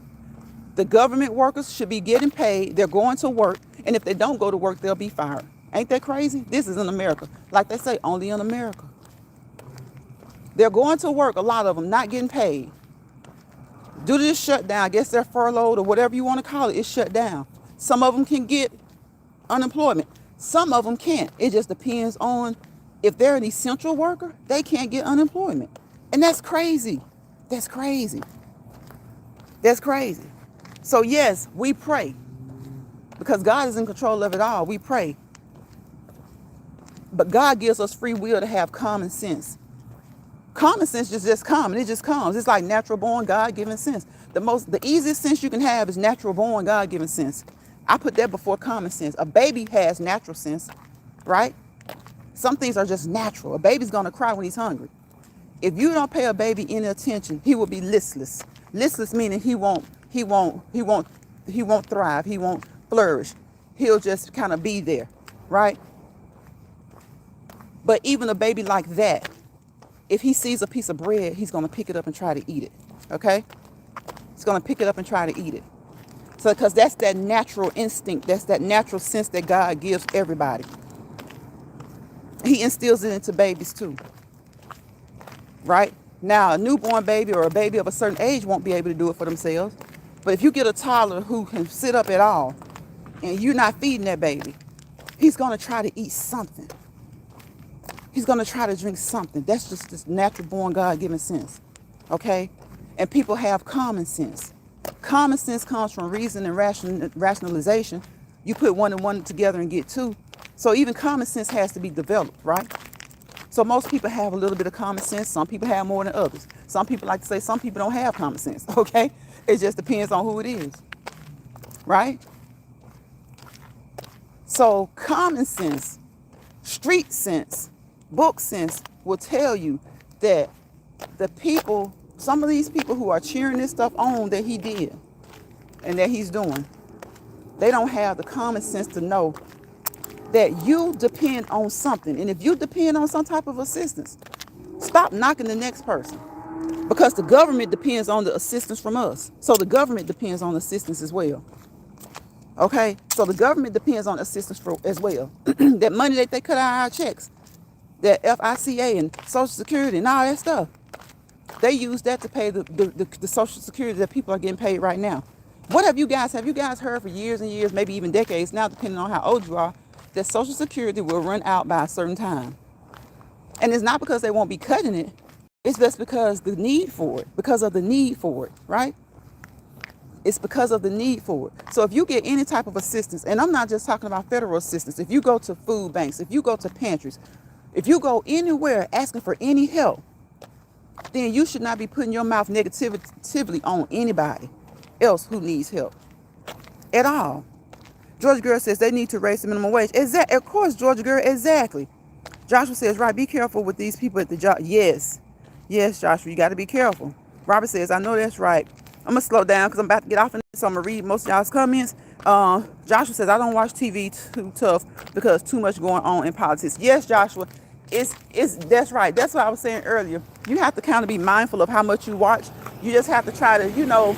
The government workers should be getting paid. They're going to work. And if they don't go to work, they'll be fired. Ain't that crazy? This is in America. Like they say, only in America. They're going to work, a lot of them, not getting paid. Due to this shutdown, I guess they're furloughed or whatever you want to call it, it's shut down. Some of them can get unemployment. Some of them can't. It just depends on if they're an essential worker, they can't get unemployment. And that's crazy. That's crazy. That's crazy. So yes, we pray. Because God is in control of it all. We pray. But God gives us free will to have common sense. Common sense is just common. It just comes. It's like natural born, God-given sense. The easiest sense you can have is natural born, God-given sense. I put that before common sense. A baby has natural sense, right? Some things are just natural. A baby's gonna cry when he's hungry. If you don't pay a baby any attention, he will be listless. Listless meaning he won't thrive. He won't flourish. He'll just kind of be there, right? But even a baby like that, if he sees a piece of bread, he's going to pick it up and try to eat it. Okay? He's going to pick it up and try to eat it. So, because that's that natural instinct, that's that natural sense that God gives everybody. He instills it into babies too. Right? Now, a newborn baby or a baby of a certain age won't be able to do it for themselves. But if you get a toddler who can sit up at all and you're not feeding that baby, he's going to try to eat something. He's going to try to drink something. That's just this natural born God-given sense. Okay? And people have common sense. Common sense comes from reason and rationalization. You put one and one together and get two. So even common sense has to be developed, right? So most people have a little bit of common sense. Some people have more than others. Some people like to say some people don't have common sense. Okay? It just depends on who it is. Right? So common sense, street sense, book sense will tell you that the people, some of these people who are cheering this stuff on that he did and that he's doing, they don't have the common sense to know that you depend on something. And if you depend on some type of assistance, stop knocking the next person. Because the government depends on the assistance from us. So the government depends on assistance as well. Okay? So the government depends on assistance as well. That money that they cut out of our checks, that FICA and Social Security and all that stuff, they use that to pay the Social Security that people are getting paid right now. What have you guys heard for years and years, maybe even decades now, depending on how old you are, that Social Security will run out by a certain time? And it's not because they won't be cutting it. It's just because of the need for it, right? It's because of the need for it. So if you get any type of assistance, and I'm not just talking about federal assistance, if you go to food banks, if you go to pantries, if you go anywhere asking for any help, then you should not be putting your mouth negatively on anybody else who needs help at all. Georgia Girl says they need to raise the minimum wage. Of course, Georgia Girl, exactly. Joshua says, right, be careful with these people at the job. Yes, Joshua, you got to be careful. Robert says, I know that's right. I'm going to slow down because I'm about to get off in this, so I'm going to read most of y'all's comments. Joshua says, I don't watch TV too tough because too much going on in politics. Yes, Joshua, that's right. That's what I was saying earlier. You have to kind of be mindful of how much you watch. You just have to try to,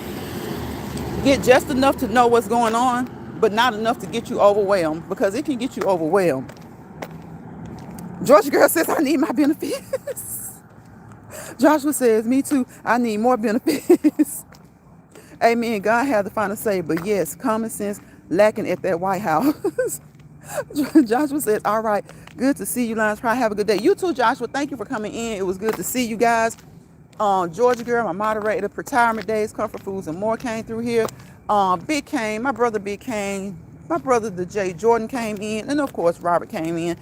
get just enough to know what's going on, but not enough to get you overwhelmed, because it can get you overwhelmed. Georgia Girl says, I need my benefits. Joshua says, me too. I need more benefits. Amen. God had the final say, but yes, common sense lacking at that White House. Joshua says, all right, good to see you, LionsPride. Have a good day. You too, Joshua. Thank you for coming in. It was good to see you guys. Georgia Girl, my moderator, Retirement Days, Comfort Foods, and more came through here. Big Kane, my brother Big Kane, My brother, the Jay Jordan, came in, and of course Robert came in.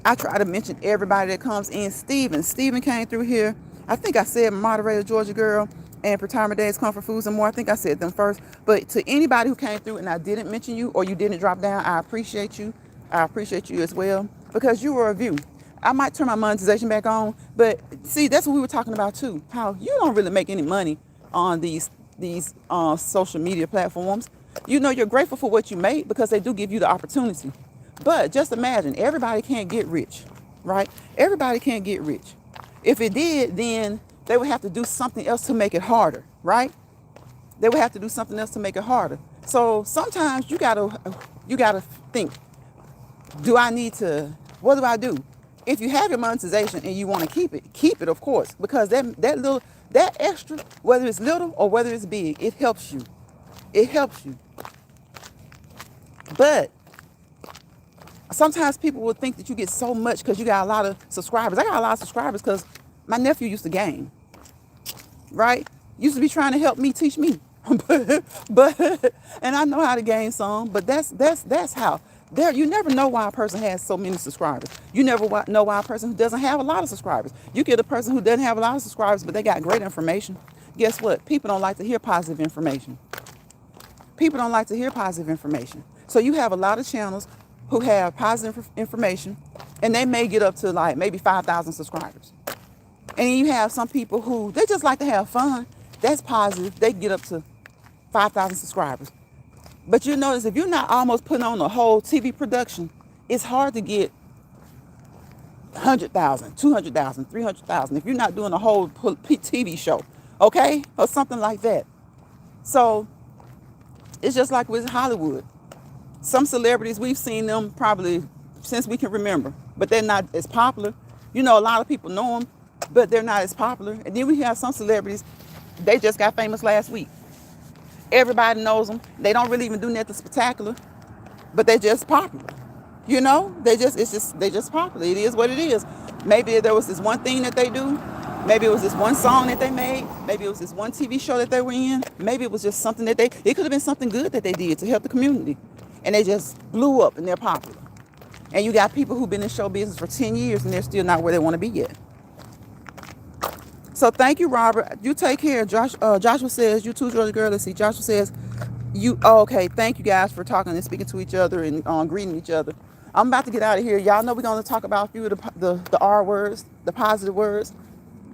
I try to mention everybody that comes in. Steven came through here. I think I said moderator Georgia Girl and Retirement Days, Comfort Foods, and more. I think I said them first. But to anybody who came through and I didn't mention you or you didn't drop down, I appreciate you. I appreciate you as well because you were a view. I might turn my monetization back on, but see, that's what we were talking about too. How you don't really make any money on these social media platforms. You know, you're grateful for what you make because they do give you the opportunity. But just imagine, everybody can't get rich, right? Everybody can't get rich. If it did, then they would have to do something else to make it harder, right? They would have to do something else to make it harder. So sometimes you gotta think, what do I do? If you have your monetization and you want to keep it, of course, because that extra, whether it's little or whether it's big, it helps you. It helps you. But sometimes people will think that you get so much because you got a lot of subscribers. I got a lot of subscribers because my nephew used to game, right? Used to be trying to help me, teach me. but and I know how to game some, but that's how. You never know why a person has so many subscribers. You never know why a person who doesn't have a lot of subscribers. You get a person who doesn't have a lot of subscribers, but they got great information. Guess what? People don't like to hear positive information. People don't like to hear positive information. So you have a lot of channels who have positive information, and they may get up to like maybe 5,000 subscribers. And then you have some people who, they just like to have fun. That's positive. They get up to 5,000 subscribers. But you notice if you're not almost putting on a whole TV production, it's hard to get 100,000, 200,000, 300,000 if you're not doing a whole TV show, okay? Or something like that. So it's just like with Hollywood. Some celebrities, we've seen them probably since we can remember, but they're not as popular. You know, a lot of people know them, but they're not as popular. And then we have some celebrities, they just got famous last week. Everybody knows them. They don't really even do nothing spectacular, but they're just popular. You know, they just popular. It is what it is. Maybe there was this one thing that they do. Maybe it was this one song that they made. Maybe it was this one TV show that they were in. Maybe it was just something it could have been something good that they did to help the community. And they just blew up and they're popular. And you got people who've been in show business for 10 years and they're still not where they want to be yet. So thank you, Robert. You take care. Joshua says, you too, Georgia Girl. Let's see. Joshua says, okay, thank you guys for talking and speaking to each other and greeting each other. I'm about to get out of here. Y'all know we're going to talk about a few of the R words, the positive words.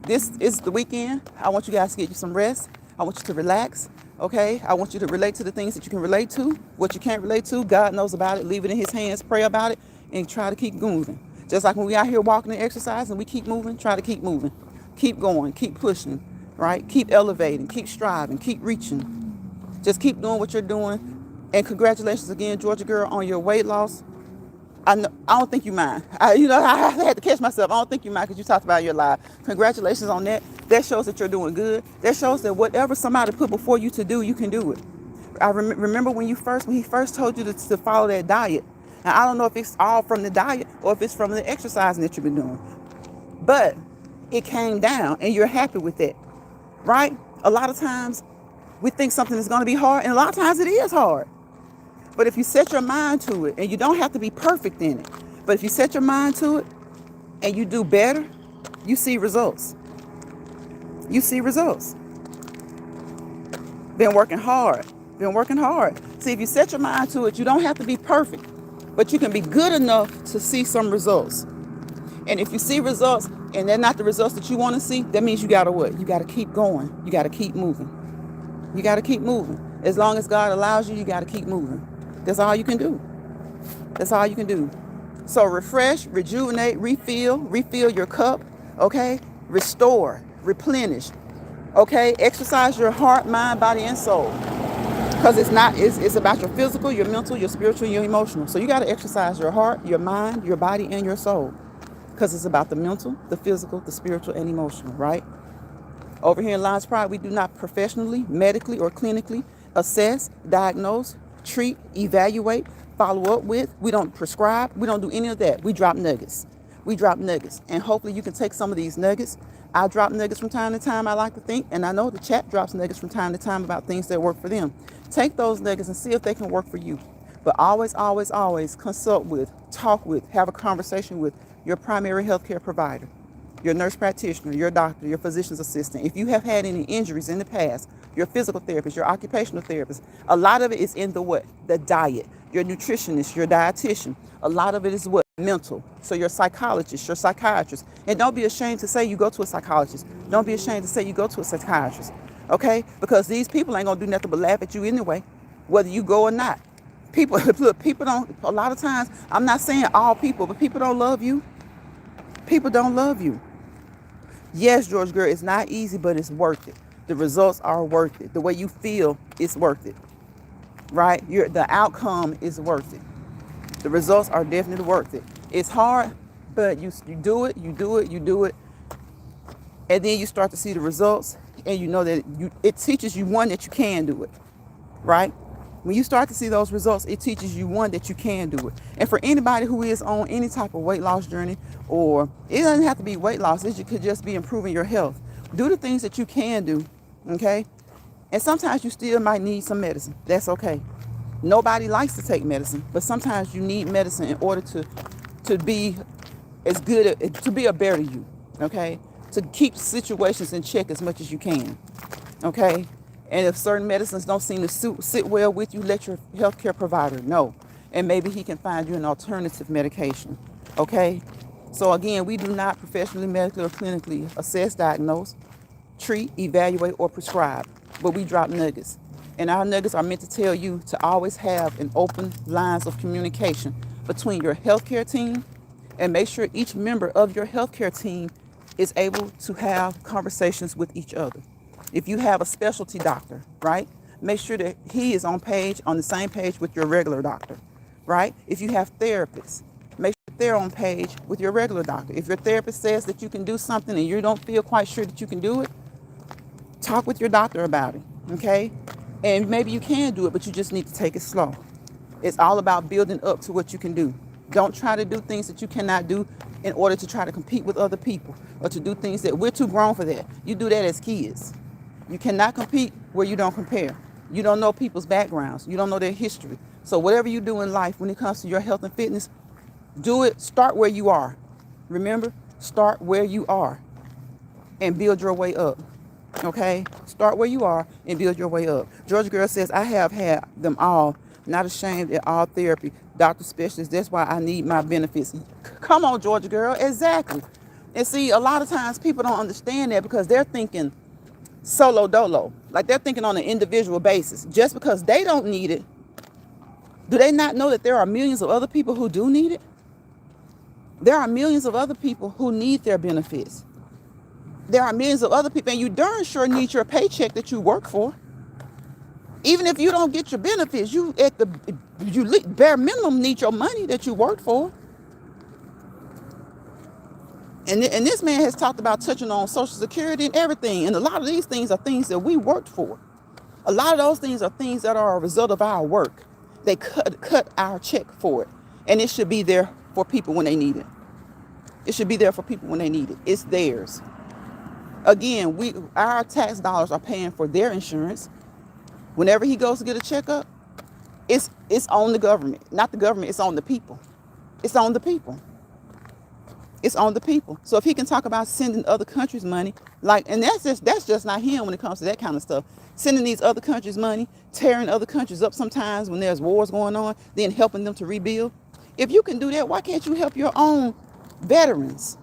This is the weekend. I want you guys to get you some rest. I want you to relax, okay? I want you to relate to the things that you can relate to. What you can't relate to, God knows about it. Leave it in his hands, pray about it, and try to keep moving. Just like when we out here walking and exercising, we keep moving, try to keep moving. Keep going, keep pushing, right? Keep elevating, keep striving, keep reaching. Just keep doing what you're doing. And congratulations again, Georgia Girl, on your weight loss. I don't think you mind. I had to catch myself. I don't think you mind because you talked about your life. Congratulations on that. That shows that you're doing good. That shows that whatever somebody put before you to do, you can do it. I remember when he first told you to follow that diet. Now, I don't know if it's all from the diet or if it's from the exercising that you've been doing. But it came down and you're happy with it, right? A lot of times we think something is going to be hard, and a lot of times it is hard. But if you set your mind to it, and you don't have to be perfect in it, but if you set your mind to it and you do better, you see results. You see results. Been working hard. See, if you set your mind to it, you don't have to be perfect, but you can be good enough to see some results. And if you see results and they're not the results that you want to see, that means you got to what? You got to keep going. You got to keep moving. You got to keep moving. As long as God allows you, you got to keep moving. That's all you can do. That's all you can do. So refresh, rejuvenate, refill your cup, okay? Restore, replenish, okay? Exercise your heart, mind, body, and soul. Because it's about your physical, your mental, your spiritual, your emotional. So you got to exercise your heart, your mind, your body, and your soul. Because it's about the mental, the physical, the spiritual, and emotional, right? Over here in LionsPride, we do not professionally, medically, or clinically assess, diagnose, treat, evaluate, follow up with. We don't prescribe. We don't do any of that. We drop nuggets. And hopefully you can take some of these nuggets. I drop nuggets from time to time, I like to think. And I know the chat drops nuggets from time to time about things that work for them. Take those nuggets and see if they can work for you. But always, always, always consult with, talk with, have a conversation with your primary healthcare provider, your nurse practitioner, your doctor, your physician's assistant. If you have had any injuries in the past, your physical therapist, your occupational therapist, a lot of it is in the what? The diet. Your nutritionist, your dietitian. A lot of it is what? Mental. So your psychologist, your psychiatrist. And don't be ashamed to say you go to a psychologist. Don't be ashamed to say you go to a psychiatrist. Okay? Because these people ain't gonna do nothing but laugh at you anyway, whether you go or not. People, look, people don't, a lot of times, I'm not saying all people, but people don't love you. People don't love you. Yes, George girl, it's not easy, but it's worth it. The results are worth it. The way you feel is worth it, right? The outcome is worth it. The results are definitely worth it. It's hard, but you do it, you do it, you do it, and then you start to see the results, and you know that it teaches you, one, that you can do it, right? When you start to see those results, it teaches you, one, that you can do it. And for anybody who is on any type of weight loss journey, or it doesn't have to be weight loss, it could just be improving your health. Do the things that you can do, okay? And sometimes you still might need some medicine. That's okay. Nobody likes to take medicine, but sometimes you need medicine in order to be as good, to be a better you, okay? To keep situations in check as much as you can, okay? And if certain medicines don't seem to sit well with you, let your healthcare provider know. And maybe he can find you an alternative medication, okay? So again, we do not professionally, medically, or clinically assess, diagnose, treat, evaluate, or prescribe, but we drop nuggets. And our nuggets are meant to tell you to always have an open lines of communication between your healthcare team, and make sure each member of your healthcare team is able to have conversations with each other. If you have a specialty doctor, right, make sure that he is on the same page with your regular doctor, right? If you have therapists, make sure they're on page with your regular doctor. If your therapist says that you can do something and you don't feel quite sure that you can do it, talk with your doctor about it, okay? And maybe you can do it, but you just need to take it slow. It's all about building up to what you can do. Don't try to do things that you cannot do in order to try to compete with other people, or to do things that we're too grown for that. You do that as kids. You cannot compete where you don't compare. You don't know people's backgrounds. You don't know their history. So whatever you do in life when it comes to your health and fitness, do it. Start where you are. Remember, start where you are and build your way up. Okay? Start where you are and build your way up. Georgia Girl says, I have had them all. Not ashamed at all therapy. Doctor specialist, that's why I need my benefits. Come on, Georgia Girl. Exactly. And see, a lot of times people don't understand that because they're thinking solo dolo. Like they're thinking on an individual basis. Just because they don't need it, do they not know that there are millions of other people who do need it? There are millions of other people who need their benefits. There are millions of other people, and you darn sure need your paycheck that you work for. Even if you don't get your benefits, you bare minimum need your money that you work for. And this man has talked about touching on Social Security and everything. And a lot of these things are things that we worked for. A lot of those things are things that are a result of our work. They cut our check for it. And it should be there for people when they need it. It should be there for people when they need it. It's theirs. Again, our tax dollars are paying for their insurance. Whenever he goes to get a checkup, it's on the government. Not the government, it's on the people. It's on the people. It's on the people. So if he can talk about sending other countries money, and that's just not him when it comes to that kind of stuff. Sending these other countries money, tearing other countries up sometimes when there's wars going on, then helping them to rebuild. If you can do that, why can't you help your own veterans?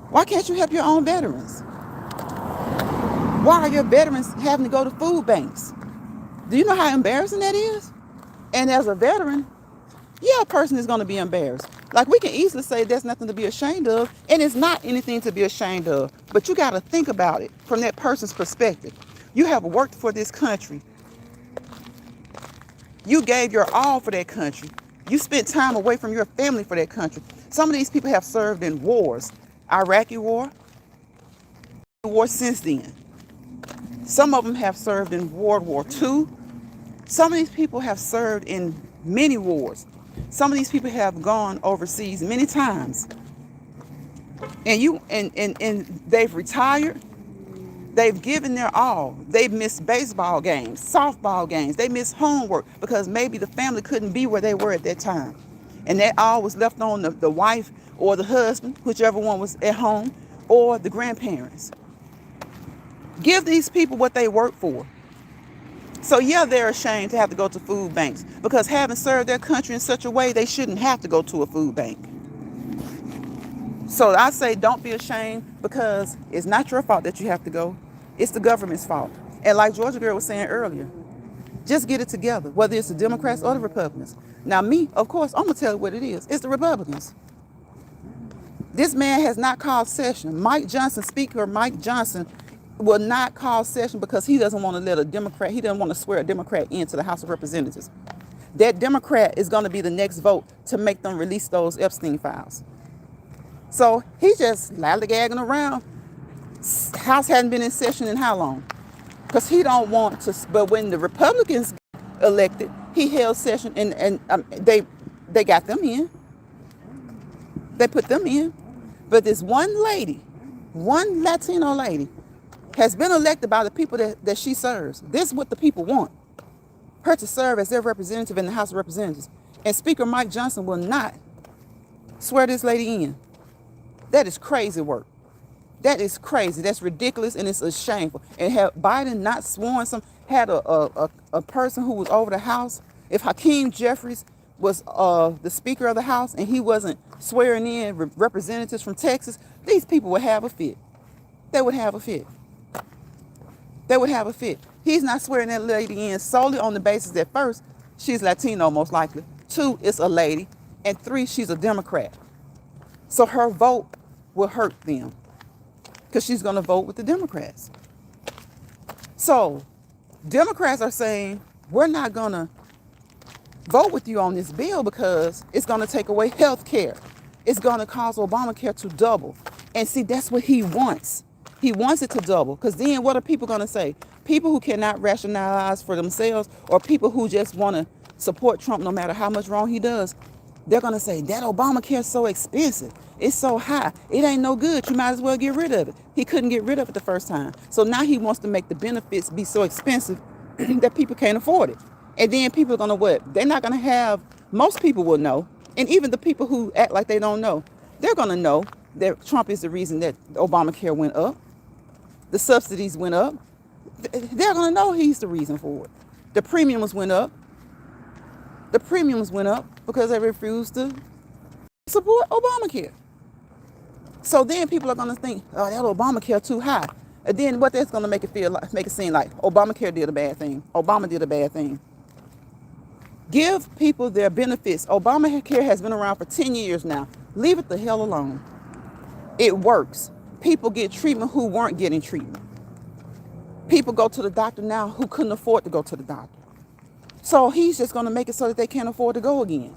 Why can't you help your own veterans? Why are your veterans having to go to food banks? Do you know how embarrassing that is? And as a veteran, yeah, a person is going to be embarrassed. Like, we can easily say there's nothing to be ashamed of, and it's not anything to be ashamed of. But you got to think about it from that person's perspective. You have worked for this country. You gave your all for that country. You spent time away from your family for that country. Some of these people have served in wars. Iraqi war, war since then. Some of them have served in World War II. Some of these people have served in many wars. Some of these people have gone overseas many times. And they've retired. They've given their all. They've missed baseball games, softball games. They missed homework because maybe the family couldn't be where they were at that time. And that all was left on the wife or the husband, whichever one was at home, or the grandparents. Give these people what they work for. So yeah, they're ashamed to have to go to food banks because having served their country in such a way, they shouldn't have to go to a food bank. So I say don't be ashamed because it's not your fault that you have to go. It's the government's fault. And like Georgia Girl was saying earlier, just get it together, whether it's the Democrats or the Republicans. Now me, of course, I'm going to tell you what it is. It's the Republicans. This man has not called session. Mike Johnson, Speaker Mike Johnson, will not call session because he doesn't want to let a Democrat, he doesn't want to swear a Democrat into the House of Representatives. That Democrat is going to be the next vote to make them release those Epstein files. So he's just lollygagging around. House hadn't been in session in how long? Because he don't want to. But when the Republicans elected, he held session and they got them in. They put them in. But this one lady, one Latino lady, has been elected by the people that she serves. This is what the people want. Her to serve as their representative in the House of Representatives. And Speaker Mike Johnson will not swear this lady in. That is crazy work. That is crazy. That's ridiculous and it's shameful. And had Biden not sworn had a person who was over the House, if Hakeem Jeffries was the Speaker of the House and he wasn't swearing in representatives from Texas, these people would have a fit. They would have a fit. They would have a fit. He's not swearing that lady in solely on the basis that first, she's Latino most likely. 2, it's a lady. And 3, she's a Democrat. So her vote will hurt them because she's going to vote with the Democrats. So Democrats are saying, we're not going to vote with you on this bill because it's going to take away health care. It's going to cause Obamacare to double. And see, that's what he wants. He wants it to double because then what are people going to say? People who cannot rationalize for themselves or people who just want to support Trump no matter how much wrong he does, they're going to say, that Obamacare is so expensive. It's so high. It ain't no good. You might as well get rid of it. He couldn't get rid of it the first time. So now he wants to make the benefits be so expensive that people can't afford it. And then people are going to what? They're not going to have, most people will know. And even the people who act like they don't know, they're going to know that Trump is the reason that Obamacare went up. The subsidies went up. They're going to know he's the reason for it. The premiums went up. The premiums went up because they refused to support Obamacare. So then people are going to think, oh, that Obamacare too high. And then what that's going to make it seem like Obamacare did a bad thing. Obama did a bad thing. Give people their benefits. Obamacare has been around for 10 years now. Leave it the hell alone. It works. People get treatment who weren't getting treatment. People go to the doctor now who couldn't afford to go to the doctor. So he's just going to make it so that they can't afford to go again.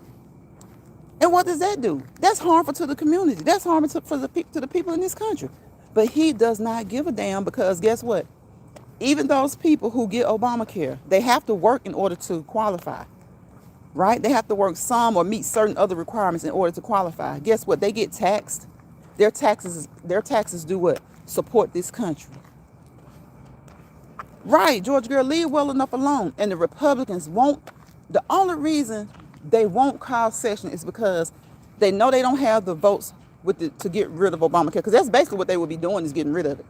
And what does that do? That's harmful to the community. That's harmful to the people in this country. But he does not give a damn because guess what? Even those people who get Obamacare, they have to work in order to qualify. Right? They have to work some or meet certain other requirements in order to qualify. Guess what? They get taxed. Their taxes do what? Support this country. Right, George Girl, leave well enough alone. And the Republicans won't. The only reason they won't call session is because they know they don't have the votes to get rid of Obamacare. Because that's basically what they would be doing is getting rid of it.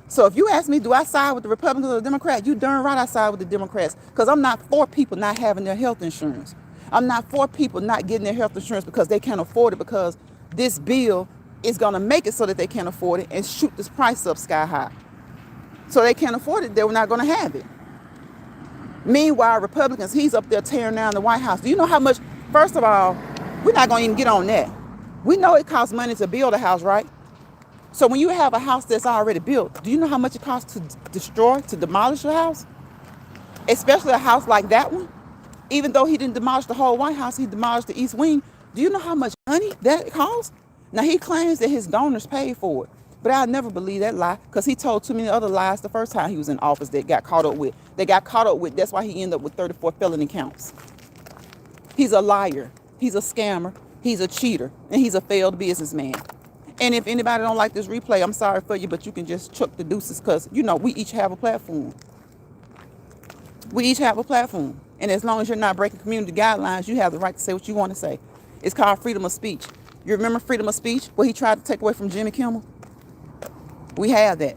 So if you ask me, do I side with the Republicans or the Democrats? You darn right I side with the Democrats. Because I'm not for people not having their health insurance. I'm not for people not getting their health insurance because they can't afford it. Because this bill is going to make it so that they can't afford it and shoot this price up sky high. So they can't afford it. They're not going to have it. Meanwhile, Republicans, he's up there tearing down the White House. Do you know how much? First of all, we're not going to even get on that. We know it costs money to build a house, right? So when you have a house that's already built, do you know how much it costs to demolish a house? Especially a house like that one. Even though he didn't demolish the whole White House, he demolished the East Wing. Do you know how much money that costs? Now, he claims that his donors paid for it. But I'll never believe that lie because he told too many other lies the first time he was in office that got caught up with. That's why he ended up with 34 felony counts. He's a liar. He's a scammer. He's a cheater. And he's a failed businessman. And if anybody don't like this replay, I'm sorry for you, but you can just chuck the deuces because, you know, we each have a platform. We each have a platform. And as long as you're not breaking community guidelines, you have the right to say what you want to say. It's called freedom of speech. You remember freedom of speech? What he tried to take away from Jimmy Kimmel? We have that.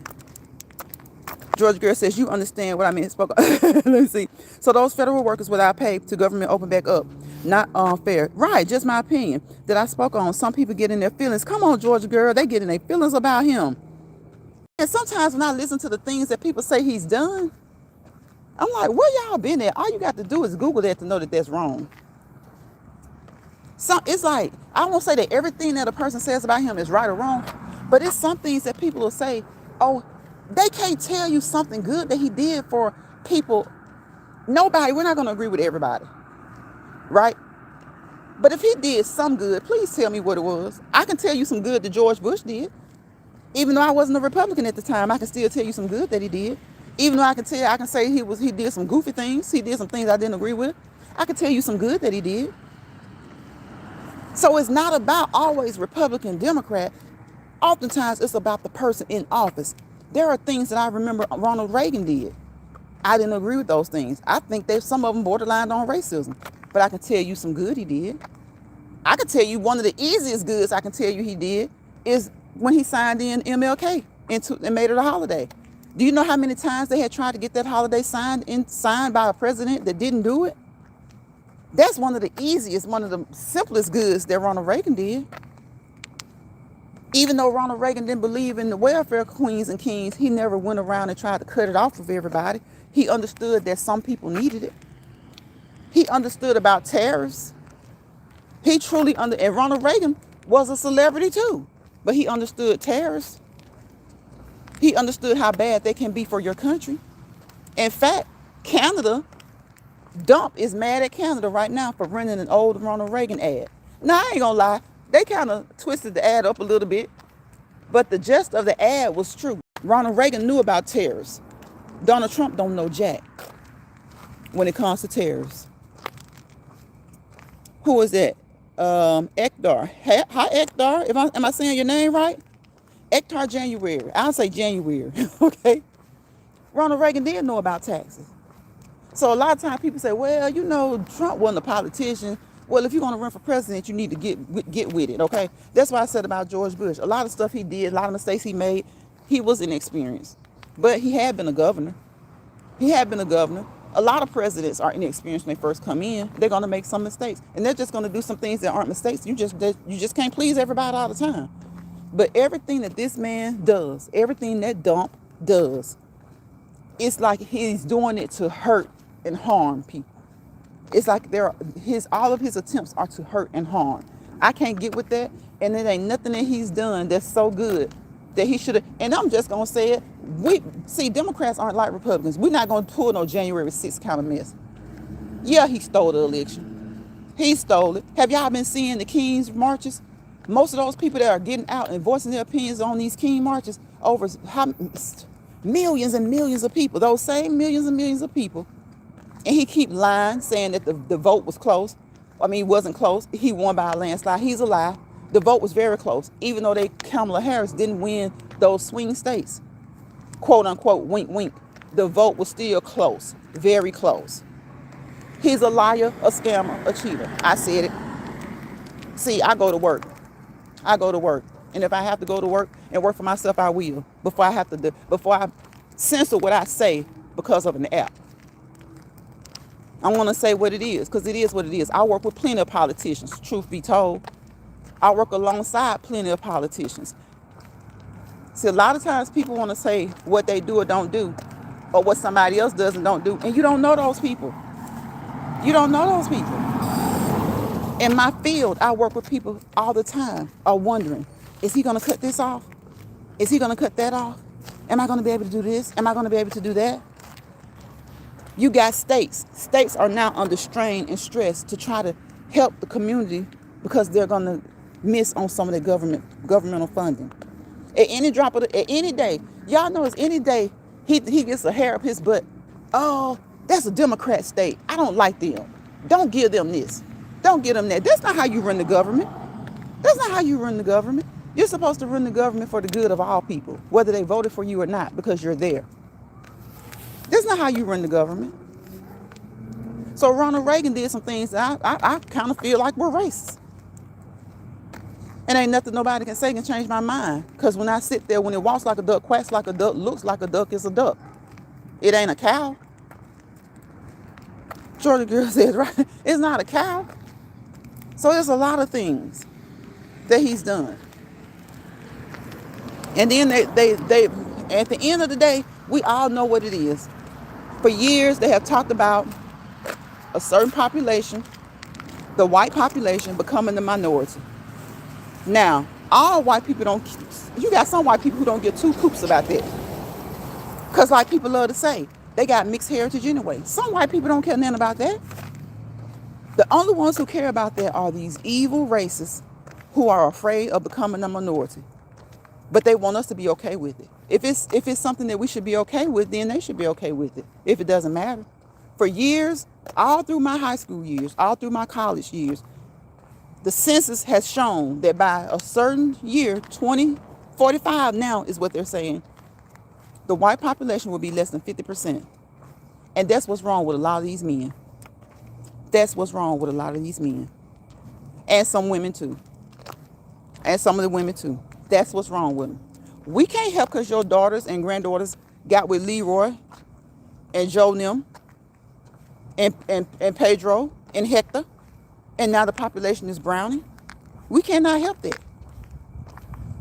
George Girl says, you understand what I mean. Let me see. So those federal workers without pay to government open back up. Not unfair. Right, just my opinion that I spoke on. Some people get in their feelings. Come on, George Girl. They get in their feelings about him. And sometimes when I listen to the things that people say he's done, I'm like, where y'all been at? All you got to do is Google that to know that that's wrong. So it's like, I won't say that everything that a person says about him is right or wrong, but it's some things that people will say, oh, they can't tell you something good that he did for people. Nobody, we're not going to agree with everybody, right? But if he did some good, please tell me what it was. I can tell you some good that George Bush did. Even though I wasn't a Republican at the time, I can still tell you some good that he did. Even though I can say he did some goofy things. He did some things I didn't agree with. I can tell you some good that he did. So it's not about always Republican, Democrat. Oftentimes it's about the person in office. There are things that I remember Ronald Reagan did. I didn't agree with those things. I think some of them borderline on racism. But I can tell you some good he did. I can tell you one of the easiest goods I can tell you he did is when he signed in MLK and made it a holiday. Do you know how many times they had tried to get that holiday signed by a president that didn't do it? That's one of the easiest, one of the simplest goods that Ronald Reagan did. Even though Ronald Reagan didn't believe in the welfare queens and kings, he never went around and tried to cut it off of everybody. He understood that some people needed it. He understood about tariffs. He truly and Ronald Reagan was a celebrity too, but he understood tariffs. He understood how bad they can be for your country. In fact, Dump is mad at Canada right now for running an old Ronald Reagan ad. Now, I ain't gonna lie. They kind of twisted the ad up a little bit, but the gist of the ad was true. Ronald Reagan knew about tariffs. Donald Trump don't know jack when it comes to tariffs. Who is that? Ekdar. Hi, Ekdar. Am I saying your name right? Ekdar January. I'll say January. Okay. Ronald Reagan did know about taxes. So a lot of times people say, well, you know, Trump wasn't a politician. Well, if you're going to run for president, you need to get with it, okay? That's what I said about George Bush. A lot of stuff he did, a lot of mistakes he made, he was inexperienced. But he had been a governor. A lot of presidents are inexperienced when they first come in. They're going to make some mistakes. And they're just going to do some things that aren't mistakes. You just can't please everybody all the time. But everything that this man does, everything that Dump does, it's like he's doing it to hurt and harm people. It's like all of his attempts are to hurt and harm. I can't get with that, and it ain't nothing that he's done that's so good that he should have. And I'm just gonna say it. Democrats aren't like Republicans. We're not gonna pull no January 6th kind of mess. Yeah, he stole the election. He stole it. Have y'all been seeing the Kings marches? Most of those people that are getting out and voicing their opinions on these King marches over millions and millions of people, those same millions and millions of people. And he keep lying, saying that the vote was close. I mean, it wasn't close. He won by a landslide. He's a lie. The vote was very close, even though Kamala Harris didn't win those swing states. Quote unquote, wink, wink. The vote was still close, very close. He's a liar, a scammer, a cheater. I said it. See, I go to work. And if I have to go to work and work for myself, I will. Before I censor what I say because of an app. I want to say what it is, because it is what it is. I work with plenty of politicians, truth be told. I work alongside plenty of politicians. See, a lot of times people want to say what they do or don't do, or what somebody else does and don't do, and you don't know those people. You don't know those people. In my field, I work with people all the time are wondering, is he going to cut this off? Is he going to cut that off? Am I going to be able to do this? Am I going to be able to do that? You got states. States are now under strain and stress to try to help the community because they're going to miss on some of the governmental funding. At any day, y'all know it's any day he gets a hair up his butt. Oh, that's a Democrat state. I don't like them. Don't give them this. Don't give them that. That's not how you run the government. You're supposed to run the government for the good of all people, whether they voted for you or not, because you're there. That's not how you run the government. So Ronald Reagan did some things that I kind of feel like were racist. And ain't nothing nobody can say can change my mind. Because when I sit there, when it walks like a duck, quacks like a duck, looks like a duck, it's a duck. It ain't a cow. Georgia girl says, right? It's not a cow. So there's a lot of things that he's done. And then they at the end of the day, we all know what it is. For years, they have talked about a certain population, the white population, becoming the minority. Now, all white people don't, you got some white people who don't give two poops about that. Because like people love to say, they got mixed heritage anyway. Some white people don't care nothing about that. The only ones who care about that are these evil racists who are afraid of becoming a minority. But they want us to be okay with it. If it's something that we should be okay with, then they should be okay with it. If it doesn't matter. For years, all through my high school years, all through my college years, the census has shown that by a certain year, 2045 now is what they're saying, the white population will be less than 50%. And that's what's wrong with a lot of these men. That's what's wrong with a lot of these men. And some women too. And some of the women too. That's what's wrong with them. We can't help because your daughters and granddaughters got with Leroy and Joe Nim and Pedro and Hector. And now the population is browning. We cannot help that.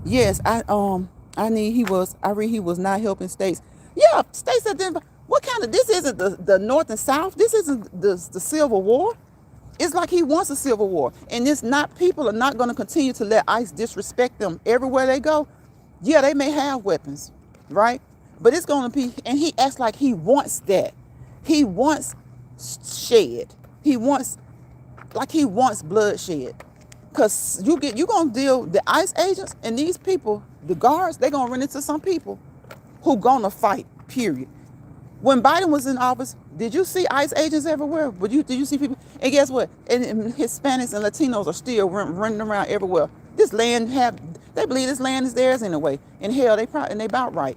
Yes, I read he was not helping states. Yeah, states that didn't. What kind of, this isn't the North and South. This isn't the Civil War. It's like he wants a civil war. And it's not, people are not going to continue to let ICE disrespect them everywhere they go. Yeah, they may have weapons, right? But it's going to be, and he acts like he wants that. He wants shed. He wants bloodshed. Because you're going to deal, the ICE agents and these people, the guards, they're going to run into some people who going to fight, period. When Biden was in office, did you see ICE agents everywhere? Did you see people? And guess what? And Hispanics and Latinos are still running around everywhere. This land they believe this land is theirs anyway. And hell, they about right.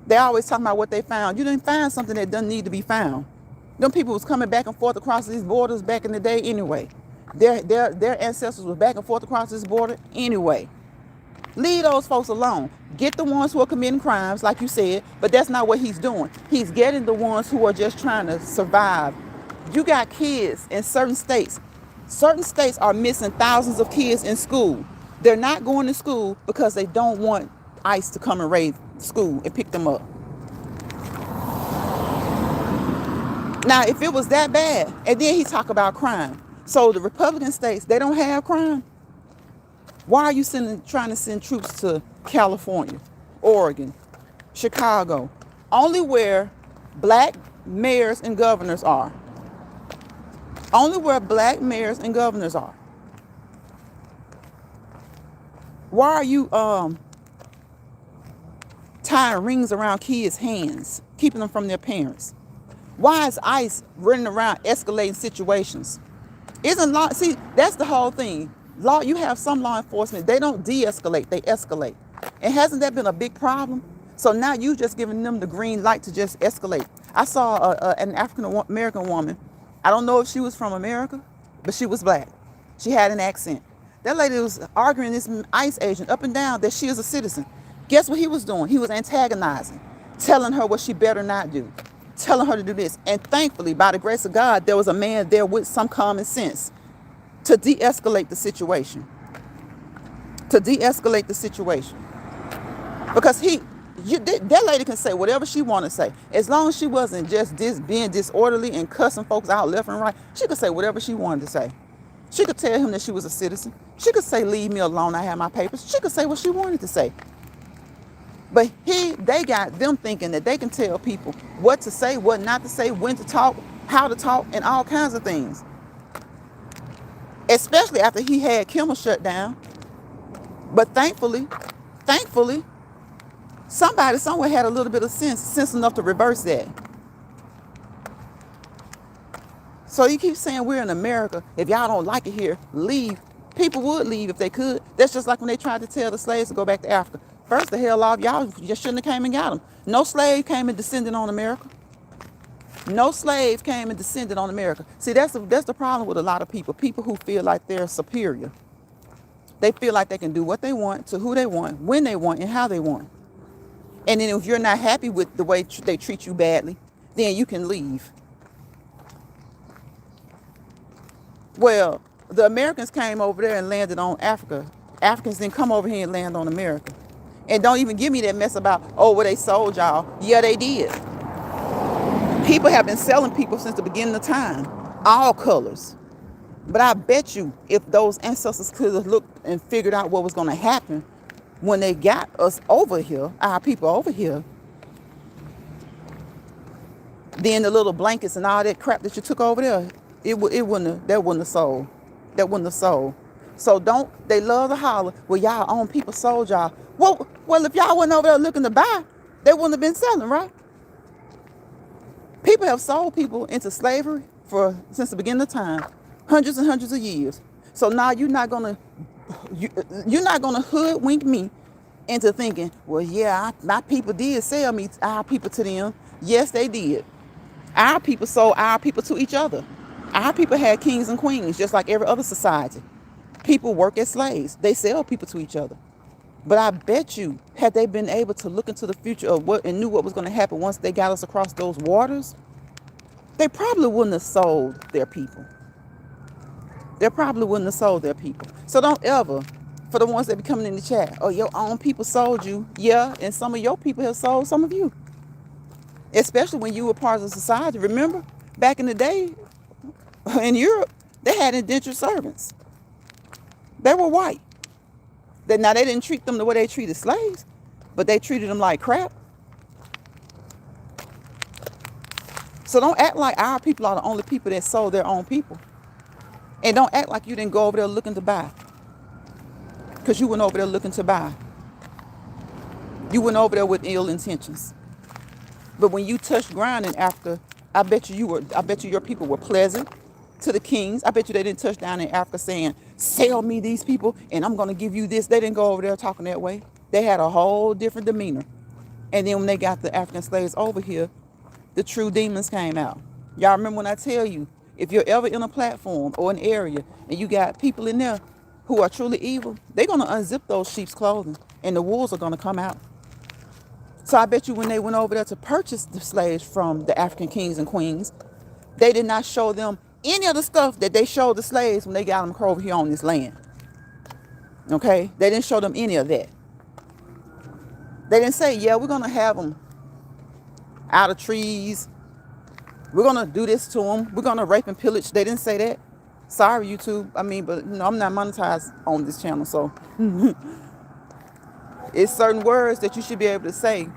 They always talking about what they found. You didn't find something that doesn't need to be found. Them people was coming back and forth across these borders back in the day anyway. Their ancestors were back and forth across this border anyway. Leave those folks alone. Get the ones who are committing crimes, like you said, but that's not what he's doing. He's getting the ones who are just trying to survive. You got kids in certain states. Certain states are missing thousands of kids in school. They're not going to school because they don't want ICE to come and raid school and pick them up. Now, if it was that bad, and then he talk about crime. So the Republican states, they don't have crime. Why are you trying to send troops to California, Oregon, Chicago? Only where black mayors and governors are. Only where black mayors and governors are. Why are you tying rings around kids' hands, keeping them from their parents? Why is ICE running around escalating situations? Isn't law? See, that's the whole thing. Law, you have some law enforcement, they don't de-escalate, they escalate. And hasn't that been a big problem? So now you just giving them the green light to just escalate. I saw an African-American woman. I don't know if she was from America, but she was black. She had an accent. That lady was arguing this ICE agent up and down that she is a citizen. Guess what he was doing? He was antagonizing, telling her what she better not do, telling her to do this. And thankfully, by the grace of God, there was a man there with some common sense to de-escalate the situation. Because that lady can say whatever she want to say. As long as she wasn't just being disorderly and cussing folks out left and right, she could say whatever she wanted to say. She could tell him that she was a citizen. She could say, leave me alone, I have my papers. She could say what she wanted to say. But they got them thinking that they can tell people what to say, what not to say, when to talk, how to talk, and all kinds of things. Especially after he had Kimmel shut down. But thankfully, somebody somewhere had a little bit of sense enough to reverse that. So you keep saying we're in America. If y'all don't like it here, leave. People would leave if they could. That's just like when they tried to tell the slaves to go back to Africa. First, the hell off, y'all just shouldn't have came and got them. No slave came and descended on America. No slave came and descended on America. See, that's the problem with a lot of people. People who feel like they're superior. They feel like they can do what they want, to who they want, when they want, and how they want. And then if you're not happy with the way they treat you badly, then you can leave. Well, the Americans came over there and landed on Africa. Africans didn't come over here and land on America. And don't even give me that mess about, oh, well, they sold y'all. Yeah, they did. People have been selling people since the beginning of time. All colors. But I bet you if those ancestors could have looked and figured out what was going to happen when they got us over here, our people over here, then the little blankets and all that crap that you took over there, that wouldn't have sold. That wouldn't have sold. So they love to holler, well, y'all own people sold y'all. Well, if y'all wasn't over there looking to buy, they wouldn't have been selling, right? People have sold people into slavery since the beginning of time, hundreds and hundreds of years. So now you're not gonna hoodwink me into thinking, well, yeah, my people did sell me, our people to them. Yes, they did. Our people sold our people to each other. Our people had kings and queens, just like every other society. People work as slaves. They sell people to each other. But I bet you, had they been able to look into the future of what and knew what was going to happen once they got us across those waters, they probably wouldn't have sold their people. So don't ever, for the ones that be coming in the chat, oh, your own people sold you. Yeah, and some of your people have sold some of you. Especially when you were part of society. Remember, back in the day, in Europe, they had indentured servants. They were white. Now, they didn't treat them the way they treated slaves, but they treated them like crap. So don't act like our people are the only people that sold their own people. And don't act like you didn't go over there looking to buy. Because you went over there looking to buy. You went over there with ill intentions. But when you touched ground in Africa, I bet you your people were pleasant to the kings. I bet you they didn't touch down in Africa saying, sell me these people and I'm going to give you this. They didn't go over there talking that way. They had a whole different demeanor. And then when they got the African slaves over here, the true demons came out. Y'all remember when I tell you, if you're ever in a platform or an area and you got people in there who are truly evil, they're going to unzip those sheep's clothing and the wolves are going to come out. So I bet you when they went over there to purchase the slaves from the African kings and queens, they did not show them any of the stuff that they showed the slaves when they got them over here on this land. Okay? They didn't show them any of that. They didn't say, yeah, we're going to have them out of trees. We're going to do this to them. We're going to rape and pillage. They didn't say that. Sorry, YouTube. But I'm not monetized on this channel, so it's certain words that you should be able to say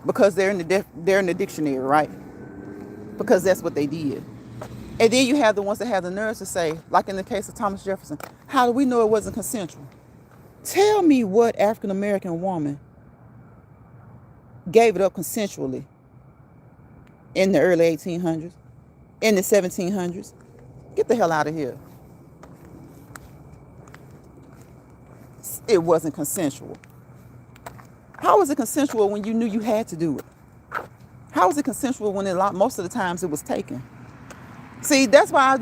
because they're in the dictionary, right? Because that's what they did. And then you have the ones that have the nerves to say, like in the case of Thomas Jefferson, how do we know it wasn't consensual? Tell me what African-American woman gave it up consensually in the early 1800s, in the 1700s. Get the hell out of here. It wasn't consensual. How was it consensual when you knew you had to do it? How was it consensual when most of the times it was taken? See, that's why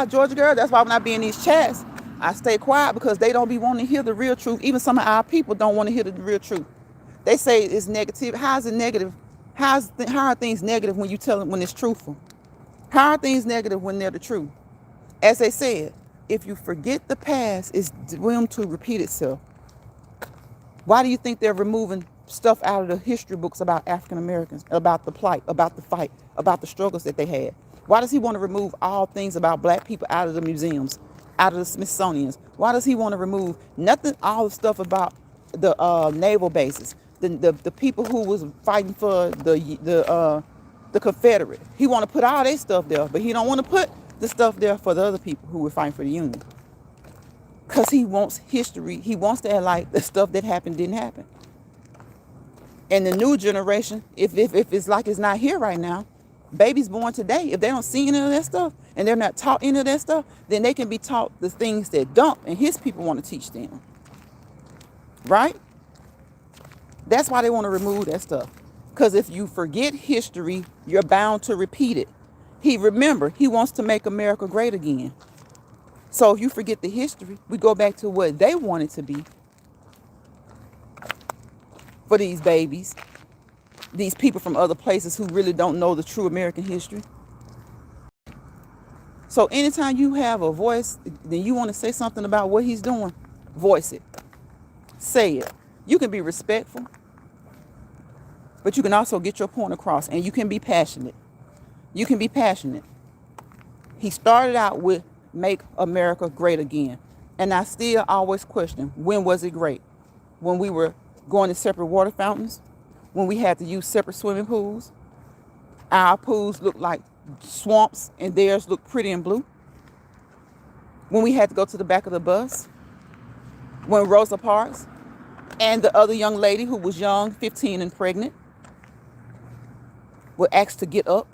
Georgia girl, that's why when I be in these chats, I stay quiet because they don't be wanting to hear the real truth. Even some of our people don't want to hear the real truth. They say it's negative. How is it negative? How are things negative when you tell them when it's truthful? How are things negative when they're the truth? As they said, if you forget the past, it's doomed to repeat itself. Why do you think they're removing stuff out of the history books about African Americans, about the plight, about the fight, about the struggles that they had? Why does he want to remove all things about black people out of the museums, out of the Smithsonians? Why does he want to remove nothing, all the stuff about the naval bases, the people who was fighting for the Confederate? He want to put all their stuff there, but he don't want to put the stuff there for the other people who were fighting for the Union. Because he wants history. He wants to act like the stuff that happened didn't happen. And the new generation, if it's like it's not here right now, babies born today, if they don't see any of that stuff and they're not taught any of that stuff, then they can be taught the things that Dump and his people want to teach them. Right? That's why they want to remove that stuff. Because if you forget history, you're bound to repeat it. He wants to make America great again. So if you forget the history, we go back to what they wanted to be for these babies, these people from other places who really don't know the true American history. So anytime you have a voice, then you want to say something about what he's doing, voice it. Say it. You can be respectful, but you can also get your point across, and you can be passionate. You can be passionate. He started out with make America great again. And I still always question, when was it great? When we were going to separate water fountains? When we had to use separate swimming pools? Our pools looked like swamps and theirs looked pretty and blue? When we had to go to the back of the bus? When Rosa Parks and the other young lady who was young, 15 and pregnant, were asked to get up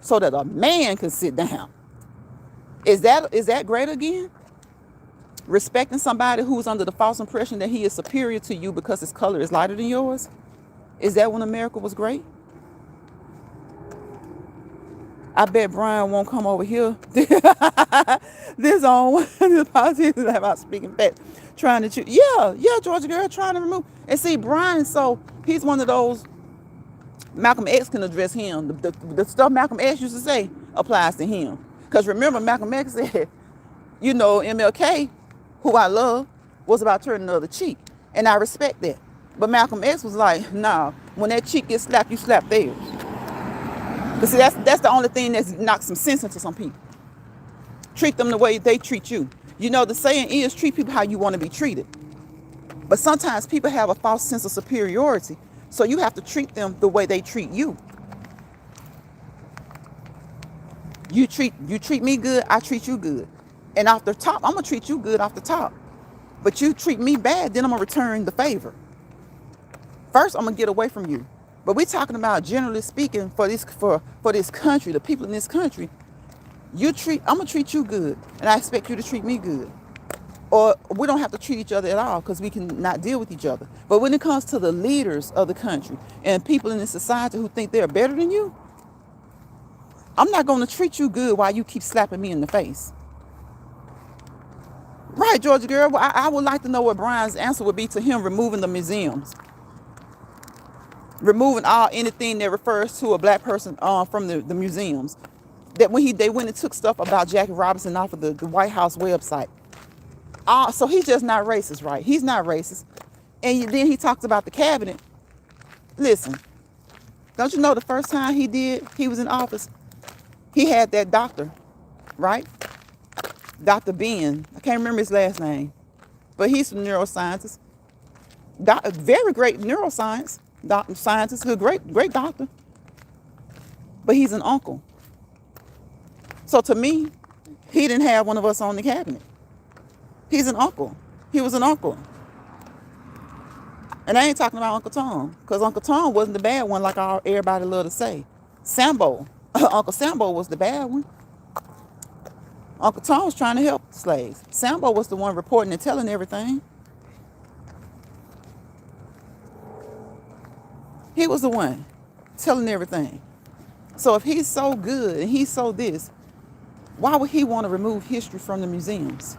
so that a man could sit down? Is that great again? Respecting somebody who's under the false impression that he is superior to you because his color is lighter than yours? Is that when America was great? I bet Brian won't come over here. This on the politics about speaking facts, trying to choose. Yeah, Georgia girl, trying to remove. And see, Brian, so he's one of those. Malcolm X can address him. The stuff Malcolm X used to say applies to him. Because remember, Malcolm X said, MLK, who I love, was about turning the other cheek. And I respect that. But Malcolm X was like, nah, when that cheek gets slapped, you slap theirs. Because see, that's the only thing that's knocked some sense into some people. Treat them the way they treat you. The saying is, treat people how you want to be treated. But sometimes people have a false sense of superiority. So you have to treat them the way they treat you. You treat me good, I treat you good. And off the top, I'm going to treat you good off the top. But you treat me bad, then I'm going to return the favor. First, I'm going to get away from you. But we're talking about, generally speaking, for this country, the people in this country, I'm going to treat you good. And I expect you to treat me good. Or we don't have to treat each other at all because we can not deal with each other. But when it comes to the leaders of the country and people in this society who think they're better than you, I'm not going to treat you good while you keep slapping me in the face. Right, Georgia girl. Well, I would like to know what Brian's answer would be to him removing the museums. Removing anything that refers to a black person from the museums. That when they went and took stuff about Jackie Robinson off of the White House website. So he's just not racist, right? He's not racist. And then he talks about the cabinet. Listen, don't you know the first time he was in office, he had that doctor, right? Dr. Ben. I can't remember his last name, but he's a neuroscientist. Very great neuroscience scientist, a great doctor. But he's an uncle. So to me, he didn't have one of us on the cabinet. He's an uncle. He was an uncle. And I ain't talking about Uncle Tom, because Uncle Tom wasn't the bad one like everybody love to say. Sambo, Uncle Sambo was the bad one. Uncle Tom was trying to help the slaves. Sambo was the one reporting and telling everything. He was the one telling everything. So if he's so good and he's so this, why would he want to remove history from the museums?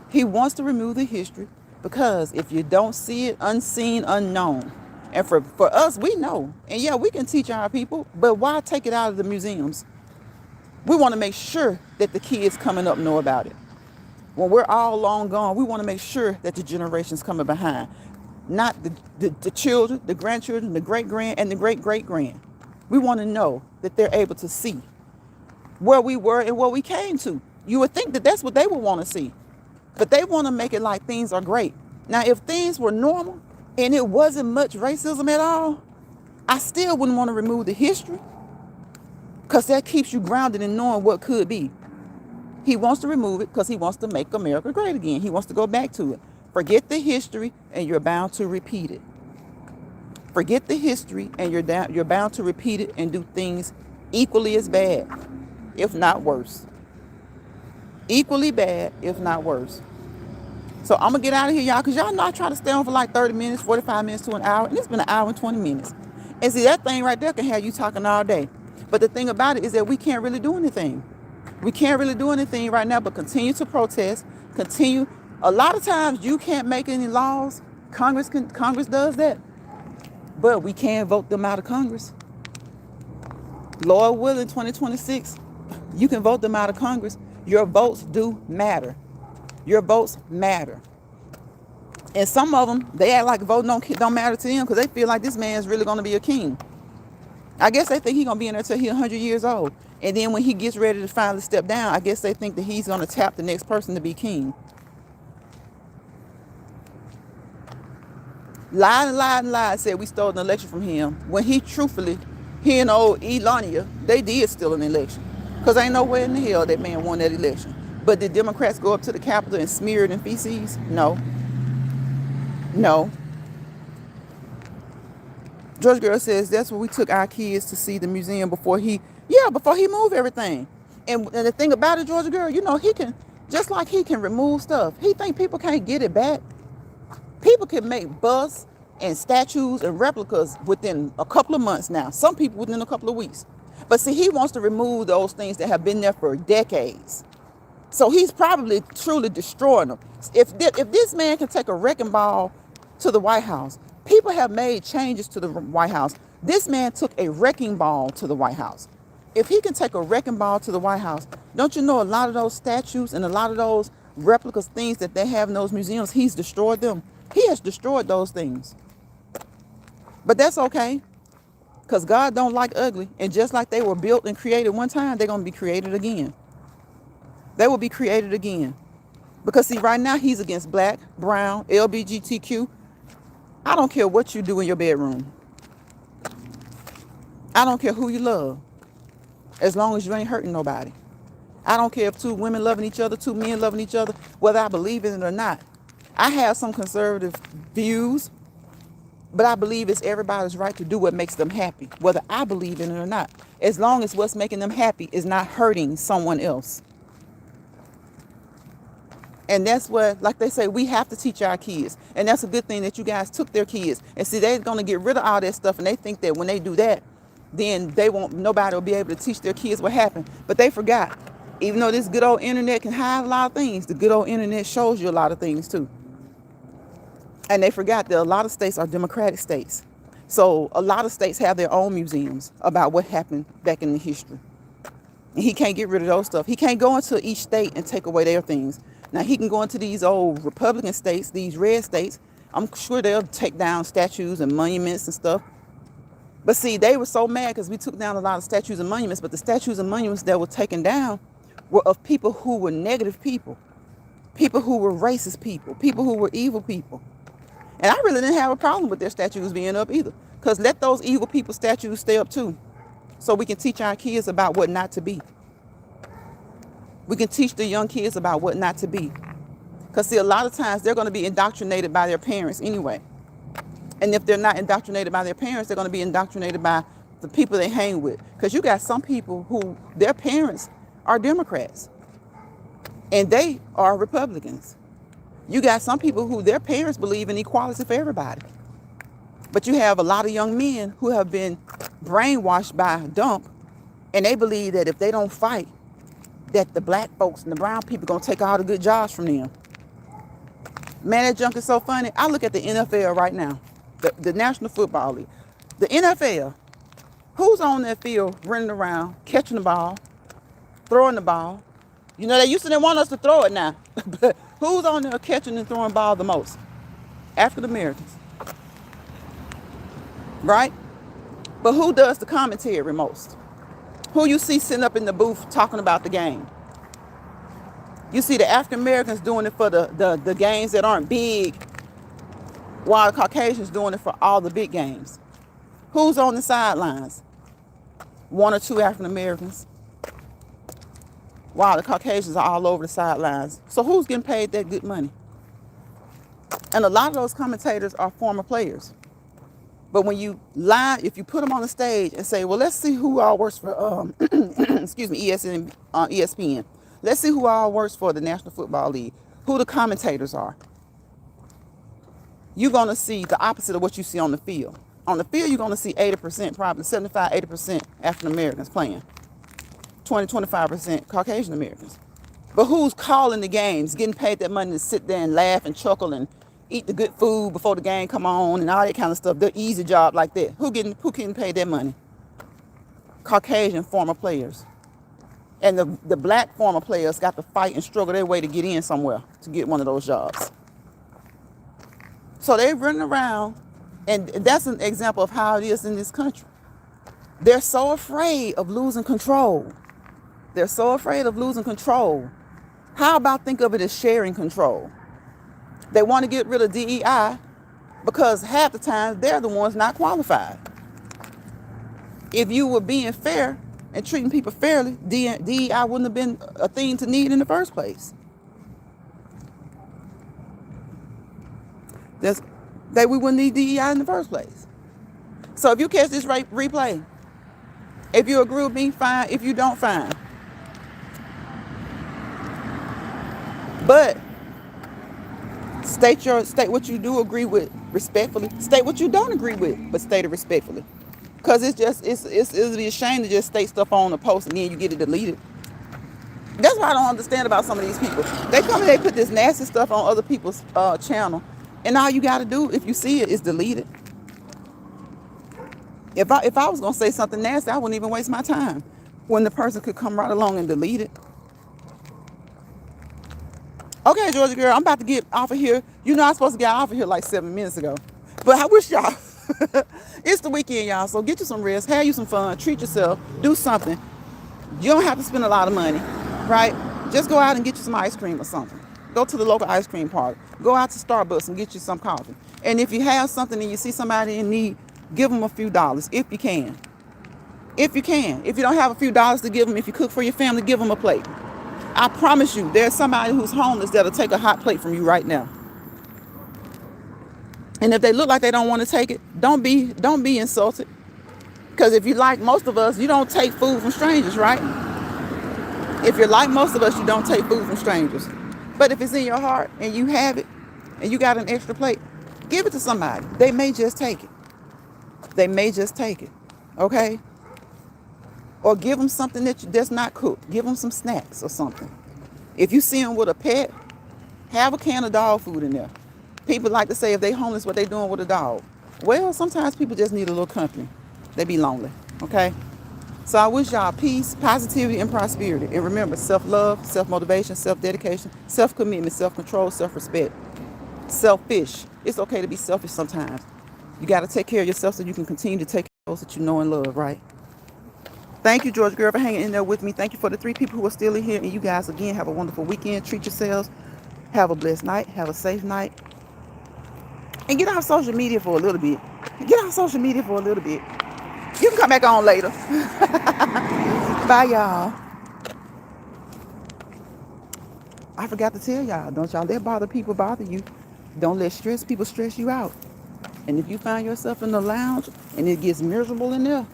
He wants to remove the history because if you don't see it, unseen, unknown. And for us, we know. And yeah, we can teach our people, but why take it out of the museums? We want to make sure that the kids coming up know about it. When we're all long gone, we want to make sure that the generations coming behind, not the children, the grandchildren, the great-grand, and the great-great-grand. We want to know that they're able to see where we were and where we came to. You would think that that's what they would want to see. But they want to make it like things are great. Now, if things were normal and it wasn't much racism at all, I still wouldn't want to remove the history because that keeps you grounded in knowing what could be. He wants to remove it because he wants to make America great again. He wants to go back to it. Forget the history and you're bound to repeat it. Forget the history and you're bound to repeat it and do things Equally as bad, if not worse. Equally bad, if not worse. So I'm going to get out of here, y'all, because y'all know I try to stay on for like 30 minutes, 45 minutes to an hour, and it's been an hour and 20 minutes. And see, that thing right there can have you talking all day. But the thing about it is that we can't really do anything. We can't really do anything right now but continue to protest, continue. A lot of times you can't make any laws. Congress does that. But we can vote them out of Congress. Lord willing, 2026, you can vote them out of Congress. Your votes do matter. Your votes matter. And some of them, they act like voting don't matter to them because they feel like this man's really going to be a king. I guess they think he's going to be in there till he's 100 years old. And then when he gets ready to finally step down, I guess they think that he's going to tap the next person to be king. Lied and lied and lied, said we stole an election from him. When he truthfully, he and old Elonia, they did steal an election. Because ain't nowhere in the hell that man won that election. But did Democrats go up to the Capitol and smear it in feces? No. No. George Girl says that's where we took our kids to see the museum before he moved everything. And the thing about it, Georgia Girl, you know, he can, just like he can remove stuff, he think people can't get it back. People can make busts and statues and replicas within a couple of months now. Some people within a couple of weeks. But see, he wants to remove those things that have been there for decades. So he's probably truly destroying them. If this man can take a wrecking ball to the White House, people have made changes to the White House. This man took a wrecking ball to the White House. If he can take a wrecking ball to the White House, don't you know a lot of those statues and a lot of those replicas, things that they have in those museums, he's destroyed them. He has destroyed those things. But that's okay, because God don't like ugly. And just like they were built and created one time, they're going to be created again. They will be created again. Because see, right now he's against black, brown, LGBTQ. I don't care what you do in your bedroom. I don't care who you love, as long as you ain't hurting nobody. I don't care if two women loving each other, two men loving each other, whether I believe in it or not. I have some conservative views, but I believe it's everybody's right to do what makes them happy, whether I believe in it or not, as long as what's making them happy is not hurting someone else. And that's what, like they say, we have to teach our kids. And that's a good thing that you guys took their kids. And see, they're going to get rid of all that stuff. And they think that when they do that, then nobody will be able to teach their kids what happened. But they forgot. Even though this good old internet can hide a lot of things, the good old internet shows you a lot of things too. And they forgot that a lot of states are democratic states. So a lot of states have their own museums about what happened back in the history. And he can't get rid of those stuff. He can't go into each state and take away their things. Now, he can go into these old Republican states, these red states. I'm sure they'll take down statues and monuments and stuff. But see, they were so mad because we took down a lot of statues and monuments. But the statues and monuments that were taken down were of people who were negative people, people who were racist people, people who were evil people. And I really didn't have a problem with their statues being up either. Because let those evil people statues stay up too, so we can teach our kids about what not to be. We can teach the young kids about what not to be. Because see, a lot of times they're going to be indoctrinated by their parents anyway. And if they're not indoctrinated by their parents, they're going to be indoctrinated by the people they hang with. Because you got some people who their parents are Democrats and they are Republicans. You got some people who their parents believe in equality for everybody. But you have a lot of young men who have been brainwashed by Dump, and they believe that if they don't fight, that the black folks and the brown people going to take all the good jobs from them. Man, that junk is so funny. I look at the NFL right now, the National Football League. The NFL, who's on that field running around, catching the ball, throwing the ball? You know, they used to didn't want us to throw it now. But who's on there catching and throwing ball the most? African Americans. Right? But who does the commentary most? Who you see sitting up in the booth talking about the game? You see the African Americans doing it for the games that aren't big, while the Caucasians doing it for all the big games. Who's on the sidelines? One or two African Americans, while the Caucasians are all over the sidelines. So who's getting paid that good money? And a lot of those commentators are former players. But when you lie, if you put them on the stage and say, well, let's see who all works for, excuse me, ESPN. Let's see who all works for the National Football League, who the commentators are. You're going to see the opposite of what you see on the field. On the field, you're going to see 80%, probably 75, 80% African Americans playing, 20, 25% Caucasian Americans. But who's calling the games, getting paid that money to sit there and laugh and chuckle and eat the good food before the game come on and all that kind of stuff, the easy job like that? Who getting paid that money? Caucasian former players. And the black former players got to fight and struggle their way to get in somewhere to get one of those jobs. So they're running around, and that's an example of how it is in this country. They're so afraid of losing control. They're so afraid of losing control. How about think of it as sharing control? They want to get rid of DEI because half the time they're the ones not qualified. If you were being fair and treating people fairly, DEI wouldn't have been a thing to need in the first place. We wouldn't need DEI in the first place. So if you catch this replay, if you agree with me, fine. If you don't, fine. But state what you do agree with respectfully. State what you don't agree with, but state it respectfully. Because it'll be a shame to just state stuff on a post and then you get it deleted. That's what I don't understand about some of these people. They come and they put this nasty stuff on other people's channel, and all you got to do, if you see it, is delete it. If I was going to say something nasty, I wouldn't even waste my time when the person could come right along and delete it. Okay, Georgia girl, I'm about to get off of here. You know I was supposed to get off of here like 7 minutes ago. But I wish y'all, it's the weekend, y'all, so get you some rest, have you some fun, treat yourself, do something. You don't have to spend a lot of money, right? Just go out and get you some ice cream or something. Go to the local ice cream parlor. Go out to Starbucks and get you some coffee. And if you have something and you see somebody in need, give them a few dollars if you can. If you can. If you don't have a few dollars to give them, if you cook for your family, give them a plate. I promise you, there's somebody who's homeless that'll take a hot plate from you right now. And if they look like they don't want to take it, don't be insulted. Because if you like most of us, you don't take food from strangers, right? If you're like most of us, you don't take food from strangers. But if it's in your heart and you have it and you got an extra plate, give it to somebody. They may just take it. They may just take it. Okay? Or give them something that's not cooked. Give them some snacks or something. If you see them with a pet, have a can of dog food in there. People like to say if they homeless, what they doing with a dog. Well, sometimes people just need a little company. They be lonely. Okay? So I wish y'all peace, positivity, and prosperity. And remember, self-love, self-motivation, self-dedication, self-commitment, self-control, self-respect. Selfish. It's okay to be selfish sometimes. You got to take care of yourself so you can continue to take care of those that you know and love, right? Thank you, George girl, for hanging in there with me. Thank you for the 3 people who are still in here. And you guys, again, have a wonderful weekend. Treat yourselves. Have a blessed night. Have a safe night. And get off social media for a little bit. Get off social media for a little bit. You can come back on later. Bye, y'all. I forgot to tell y'all, don't y'all let bother people bother you. Don't let stress people stress you out. And if you find yourself in the lounge and it gets miserable in there,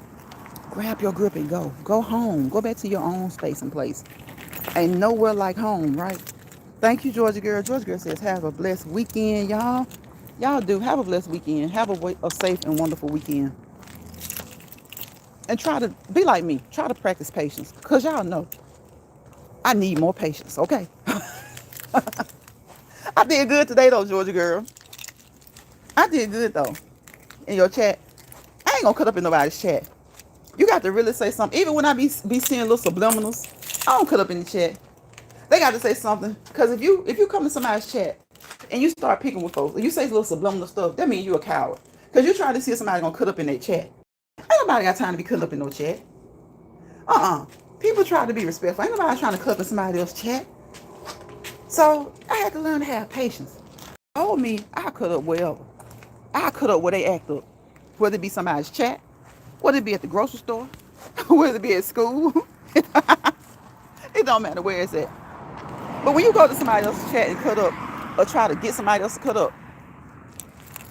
grab your grip and go. Go home. Go back to your own space and place. Ain't nowhere like home, right? Thank you, Georgia girl. Georgia girl says, have a blessed weekend, y'all. Y'all do. Have a blessed weekend. Have a safe and wonderful weekend. And try to be like me. Try to practice patience. Because y'all know, I need more patience, okay? I did good today, though, Georgia girl. I did good, though. In your chat. I ain't going to cut up in nobody's chat. You got to really say something. Even when I be seeing little subliminals, I don't cut up in the chat. They got to say something. Because if you come to somebody's chat and you start picking with folks, and you say little subliminal stuff, that means you're a coward. Because you're trying to see if somebody's going to cut up in their chat. Ain't nobody got time to be cut up in no chat. People try to be respectful. Ain't nobody trying to cut up in somebody else's chat. So I had to learn to have patience. Told me I cut up wherever. I cut up where they act up. Whether it be somebody's chat, whether it be at the grocery store, whether it be at school. It don't matter where it's at. But when you go to somebody else's chat and cut up, or try to get somebody else to cut up,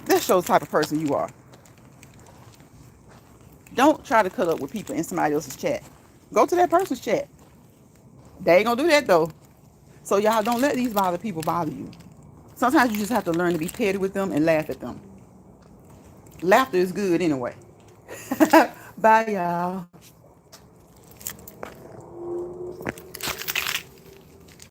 that shows the type of person you are. Don't try to cut up with people in somebody else's chat. Go to that person's chat. They ain't gonna do that though. So y'all don't let these bother people bother you. Sometimes you just have to learn to be petty with them and laugh at them. Laughter is good anyway. Bye, y'all.